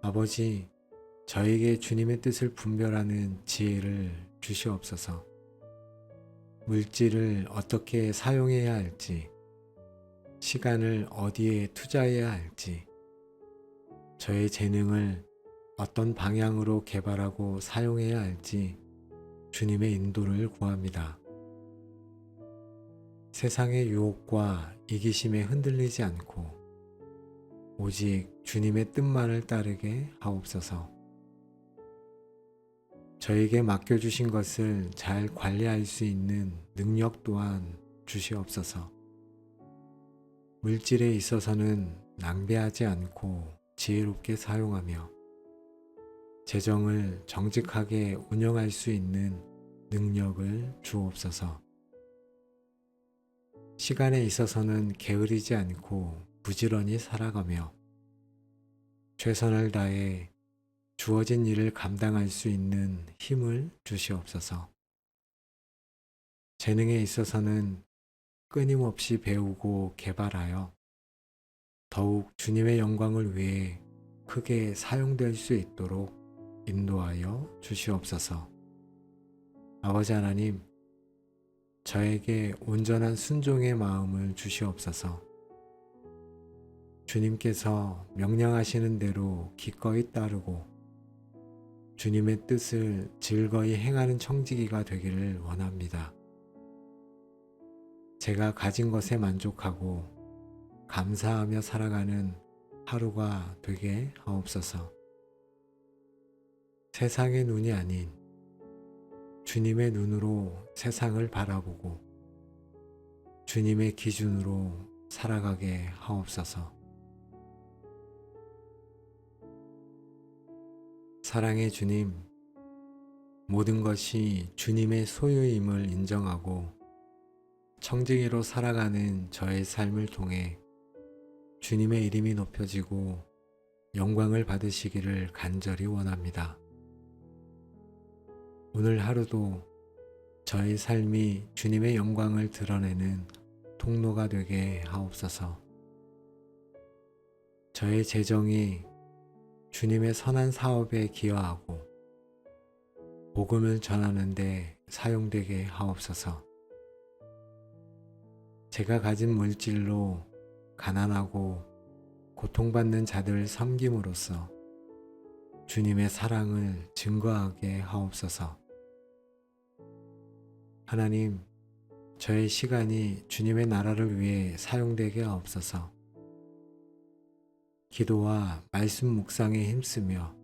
아버지, 저에게 주님의 뜻을 분별하는 지혜를 주시옵소서. 물질을 어떻게 사용해야 할지, 시간을 어디에 투자해야 할지, 저의 재능을 어떤 방향으로 개발하고 사용해야 할지 주님의 인도를 구합니다. 세상의 유혹과 이기심에 흔들리지 않고 오직 주님의 뜻만을 따르게 하옵소서. 저에게 맡겨주신 것을 잘 관리할 수 있는 능력 또한 주시옵소서. 물질에 있어서는 낭비하지 않고 지혜롭게 사용하며 재정을 정직하게 운영할 수 있는 능력을 주옵소서. 시간에 있어서는 게으르지 않고 부지런히 살아가며 최선을 다해 주어진 일을 감당할 수 있는 힘을 주시옵소서. 재능에 있어서는 끊임없이 배우고 개발하여 더욱 주님의 영광을 위해 크게 사용될 수 있도록 인도하여 주시옵소서. 아버지 하나님, 저에게 온전한 순종의 마음을 주시옵소서. 주님께서 명령하시는 대로 기꺼이 따르고 주님의 뜻을 즐거이 행하는 청지기가 되기를 원합니다. 제가 가진 것에 만족하고 감사하며 살아가는 하루가 되게 하옵소서. 세상의 눈이 아닌 주님의 눈으로 세상을 바라보고 주님의 기준으로 살아가게 하옵소서. 사랑의 주님, 모든 것이 주님의 소유임을 인정하고 청지기로 살아가는 저의 삶을 통해 주님의 이름이 높여지고 영광을 받으시기를 간절히 원합니다. 오늘 하루도 저의 삶이 주님의 영광을 드러내는 통로가 되게 하옵소서. 저의 재정이 주님의 선한 사업에 기여하고 복음을 전하는 데 사용되게 하옵소서. 제가 가진 물질로 가난하고 고통받는 자들을 섬김으로써 주님의 사랑을 증거하게 하옵소서. 하나님, 저의 시간이 주님의 나라를 위해 사용되게 하옵소서. 기도와 말씀 묵상에 힘쓰며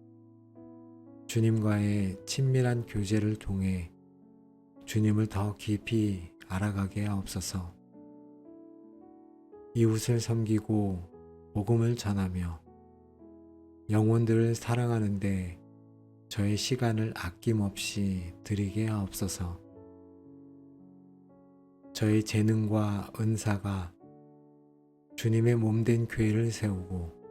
주님과의 친밀한 교제를 통해 주님을 더 깊이 알아가게 하옵소서. 이웃을 섬기고 복음을 전하며 영혼들을 사랑하는데 저의 시간을 아낌없이 드리게 하옵소서. 저의 재능과 은사가 주님의 몸된 교회를 세우고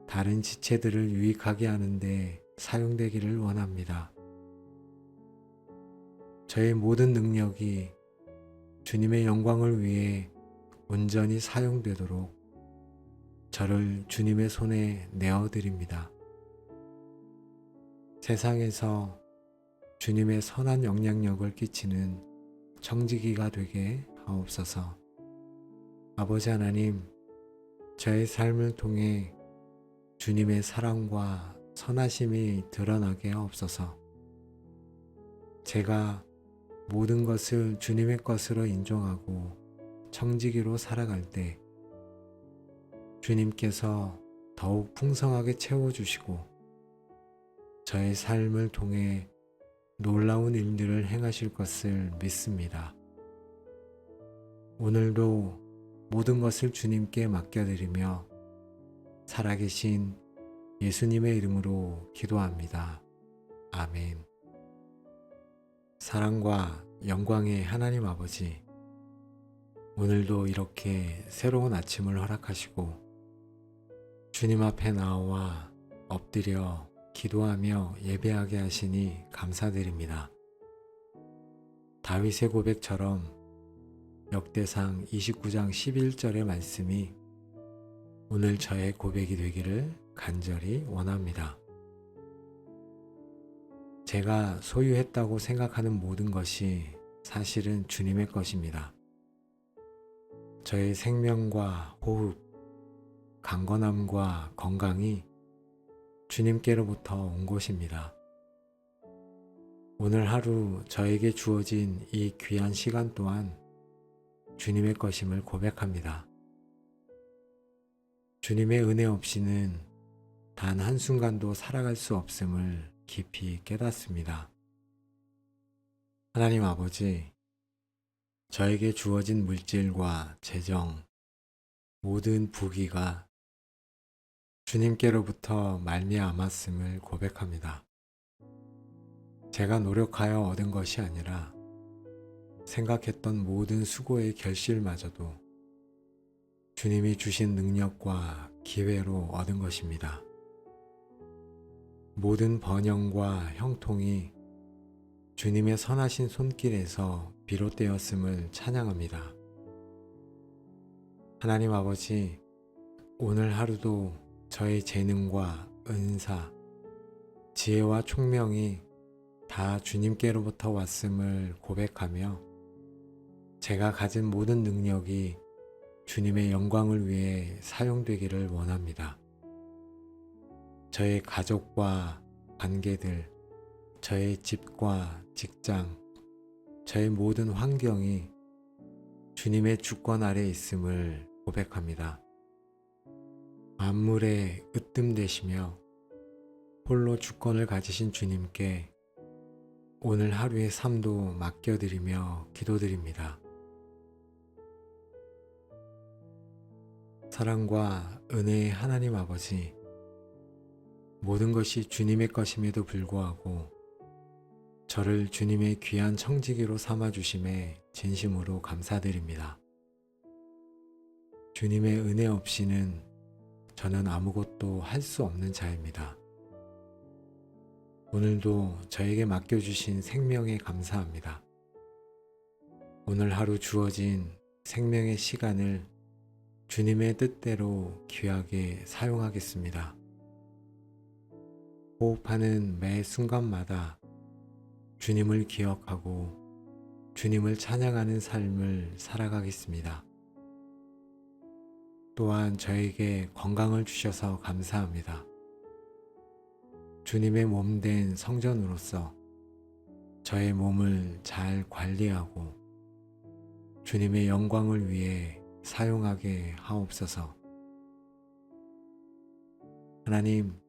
다른 지체들을 유익하게 하는데 사용되기를 원합니다. 저의 모든 능력이 주님의 영광을 위해 온전히 사용되도록 저를 주님의 손에 내어드립니다. 세상에서 주님의 선한 영향력을 끼치는 청지기가 되게 하옵소서. 아버지 하나님, 저의 삶을 통해 주님의 사랑과 선하심이 드러나게 하옵소서. 제가 모든 것을 주님의 것으로 인정하고 청지기로 살아갈 때 주님께서 더욱 풍성하게 채워주시고 저의 삶을 통해 놀라운 일들을 행하실 것을 믿습니다. 오늘도 모든 것을 주님께 맡겨드리며 살아계신 예수님의 이름으로 기도합니다. 아멘. 사랑과 영광의 하나님 아버지, 오늘도 이렇게 새로운 아침을 허락하시고 주님 앞에 나와 엎드려 기도하며 예배하게 하시니 감사드립니다. 다윗의 고백처럼 역대상 29장 11절의 말씀이 오늘 저의 고백이 되기를 간절히 원합니다. 제가 소유했다고 생각하는 모든 것이 사실은 주님의 것입니다. 저의 생명과 호흡, 강건함과 건강이 주님께로부터 온 것입니다. 오늘 하루 저에게 주어진 이 귀한 시간 또한 주님의 것임을 고백합니다. 주님의 은혜 없이는 단 한순간도 살아갈 수 없음을 깊이 깨닫습니다. 하나님 아버지, 저에게 주어진 물질과 재정, 모든 부귀가 주님께로부터 말미암았음을 고백합니다. 제가 노력하여 얻은 것이 아니라 생각했던 모든 수고의 결실마저도 주님이 주신 능력과 기회로 얻은 것입니다. 모든 번영과 형통이 주님의 선하신 손길에서 비롯되었음을 찬양합니다. 하나님 아버지, 오늘 하루도 저의 재능과 은사, 지혜와 총명이 다 주님께로부터 왔음을 고백하며 제가 가진 모든 능력이 주님의 영광을 위해 사용되기를 원합니다. 저의 가족과 관계들, 저의 집과 직장, 저의 모든 환경이 주님의 주권 아래 있음을 고백합니다. 만물에 으뜸되시며 홀로 주권을 가지신 주님께 오늘 하루의 삶도 맡겨드리며 기도드립니다. 사랑과 은혜의 하나님 아버지, 모든 것이 주님의 것임에도 불구하고 저를 주님의 귀한 청지기로 삼아주심에 진심으로 감사드립니다. 주님의 은혜 없이는 저는 아무것도 할 수 없는 자입니다. 오늘도 저에게 맡겨주신 생명에 감사합니다. 오늘 하루 주어진 생명의 시간을 주님의 뜻대로 귀하게 사용하겠습니다. 호흡하는 매 순간마다 주님을 기억하고 주님을 찬양하는 삶을 살아가겠습니다. 또한 저에게 건강을 주셔서 감사합니다. 주님의 몸된 성전으로서 저의 몸을 잘 관리하고 주님의 영광을 위해 사용하게 하옵소서. 하나님,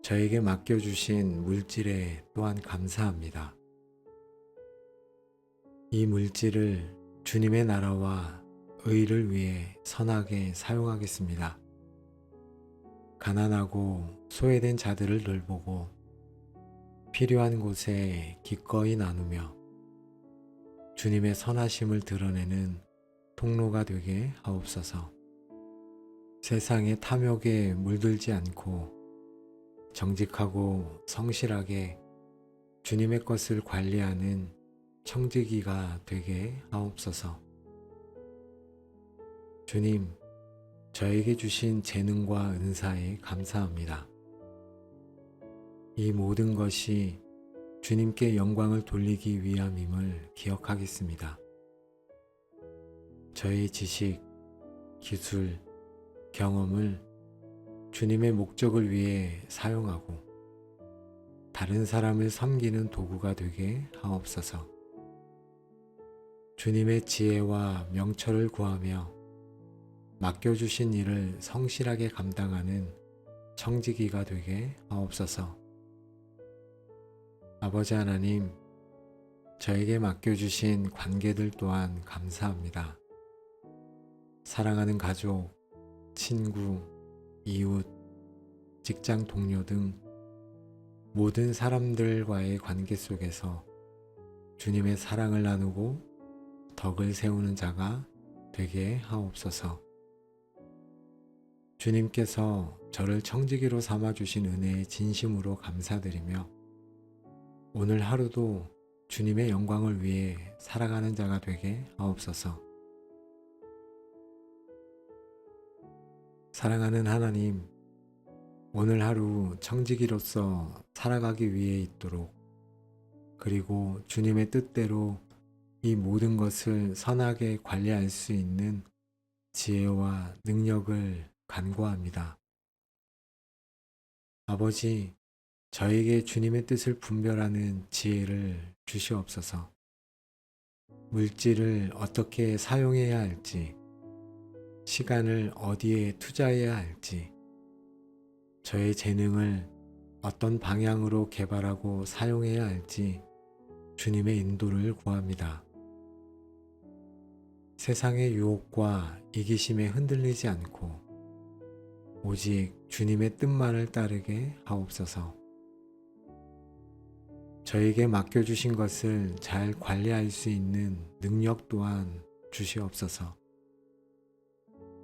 저에게 맡겨주신 물질에 또한 감사합니다. 이 물질을 주님의 나라와 의를 위해 선하게 사용하겠습니다. 가난하고 소외된 자들을 돌보고 필요한 곳에 기꺼이 나누며 주님의 선하심을 드러내는 통로가 되게 하옵소서. 세상의 탐욕에 물들지 않고 정직하고 성실하게 주님의 것을 관리하는 청지기가 되게 하옵소서. 주님, 저에게 주신 재능과 은사에 감사합니다. 이 모든 것이 주님께 영광을 돌리기 위함임을 기억하겠습니다. 저의 지식, 기술, 경험을 주님의 목적을 위해 사용하고 다른 사람을 섬기는 도구가 되게 하옵소서. 주님의 지혜와 명철을 구하며 맡겨주신 일을 성실하게 감당하는 청지기가 되게 하옵소서. 아버지 하나님, 저에게 맡겨주신 관계들 또한 감사합니다. 사랑하는 가족, 친구, 이웃, 직장 동료 등 모든 사람들과의 관계 속에서 주님의 사랑을 나누고 덕을 세우는 자가 되게 하옵소서. 주님께서 저를 청지기로 삼아주신 은혜에 진심으로 감사드리며 오늘 하루도 주님의 영광을 위해 살아가는 자가 되게 하옵소서. 사랑하는 하나님, 오늘 하루 청지기로서 살아가기 위해 있도록 그리고 주님의 뜻대로 이 모든 것을 선하게 관리할 수 있는 지혜와 능력을 간구합니다. 아버지, 저에게 주님의 뜻을 분별하는 지혜를 주시옵소서. 물질을 어떻게 사용해야 할지, 시간을 어디에 투자해야 할지, 저의 재능을 어떤 방향으로 개발하고 사용해야 할지 주님의 인도를 구합니다. 세상의 유혹과 이기심에 흔들리지 않고 오직 주님의 뜻만을 따르게 하옵소서. 저에게 맡겨주신 것을 잘 관리할 수 있는 능력 또한 주시옵소서.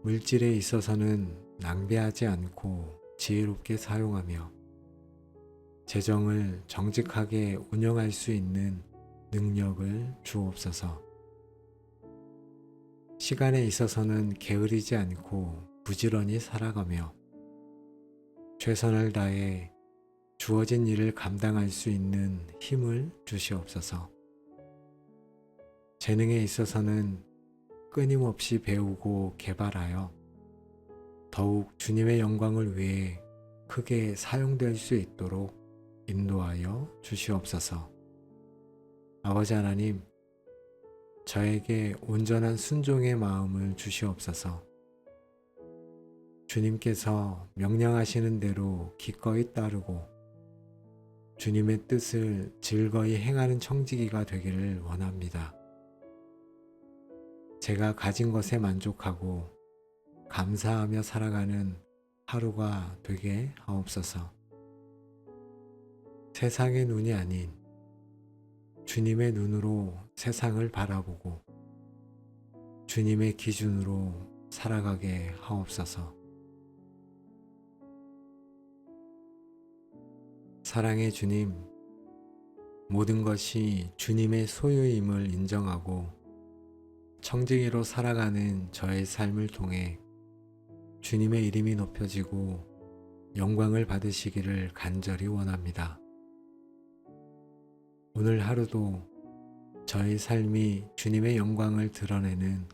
물질에 있어서는 낭비하지 않고 지혜롭게 사용하며 재정을 정직하게 운영할 수 있는 능력을 주옵소서. 시간에 있어서는 게으르지 않고 부지런히 살아가며 최선을 다해 주어진 일을 감당할 수 있는 힘을 주시옵소서. 재능에 있어서는 끊임없이 배우고 개발하여 더욱 주님의 영광을 위해 크게 사용될 수 있도록 인도하여 주시옵소서. 아버지 하나님, 저에게 온전한 순종의 마음을 주시옵소서. 주님께서 명령하시는 대로 기꺼이 따르고 주님의 뜻을 즐거이 행하는 청지기가 되기를 원합니다. 제가 가진 것에 만족하고 감사하며 살아가는 하루가 되게 하옵소서. 세상의 눈이 아닌 주님의 눈으로 세상을 바라보고 주님의 기준으로 살아가게 하옵소서. 사랑의 주님, 모든 것이 주님의 소유임을 인정하고 청지기로 살아가는 저의 삶을 통해 주님의 이름이 높여지고 영광을 받으시기를 간절히 원합니다. 오늘 하루도 저의 삶이 주님의 영광을 드러내는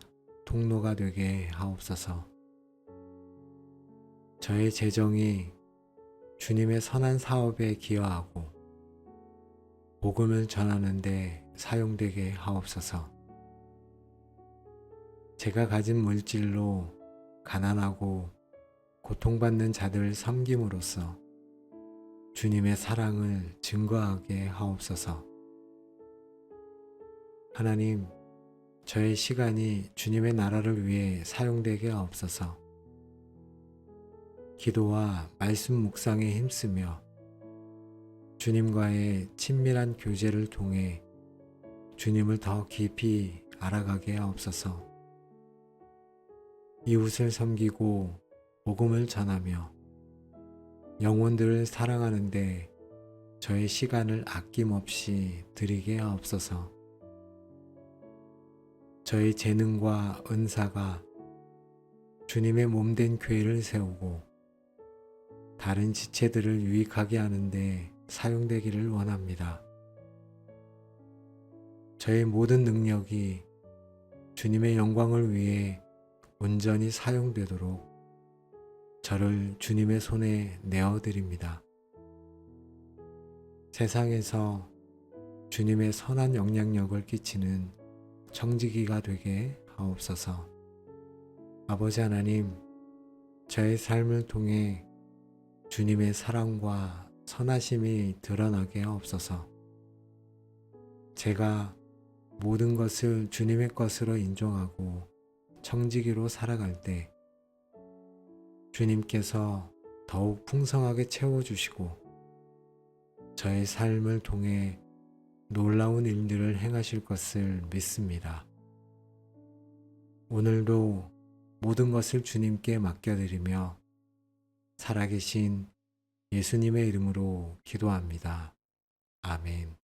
통로가 되게 하옵소서. 저의 재정이 주님의 선한 사업에 기여하고 복음을 전하는 데 사용되게 하옵소서. 제가 가진 물질로 가난하고 고통받는 자들을 섬김으로써 주님의 사랑을 증거하게 하옵소서. 하나님, 저의 시간이 주님의 나라를 위해 사용되게 하옵소서. 기도와 말씀 묵상에 힘쓰며 주님과의 친밀한 교제를 통해 주님을 더 깊이 알아가게 하옵소서. 이웃을 섬기고 복음을 전하며 영혼들을 사랑하는데 저의 시간을 아낌없이 드리게 하옵소서. 저의 재능과 은사가 주님의 몸된 교회를 세우고 다른 지체들을 유익하게 하는데 사용되기를 원합니다. 저의 모든 능력이 주님의 영광을 위해 온전히 사용되도록 저를 주님의 손에 내어드립니다. 세상에서 주님의 선한 영향력을 끼치는 청지기가 되게 하옵소서. 아버지 하나님, 저의 삶을 통해 주님의 사랑과 선하심이 드러나게 하옵소서. 제가 모든 것을 주님의 것으로 인정하고 청지기로 살아갈 때 주님께서 더욱 풍성하게 채워주시고 저의 삶을 통해 놀라운 일들을 행하실 것을 믿습니다. 오늘도 모든 것을 주님께 맡겨드리며 살아계신 예수님의 이름으로 기도합니다. 아멘.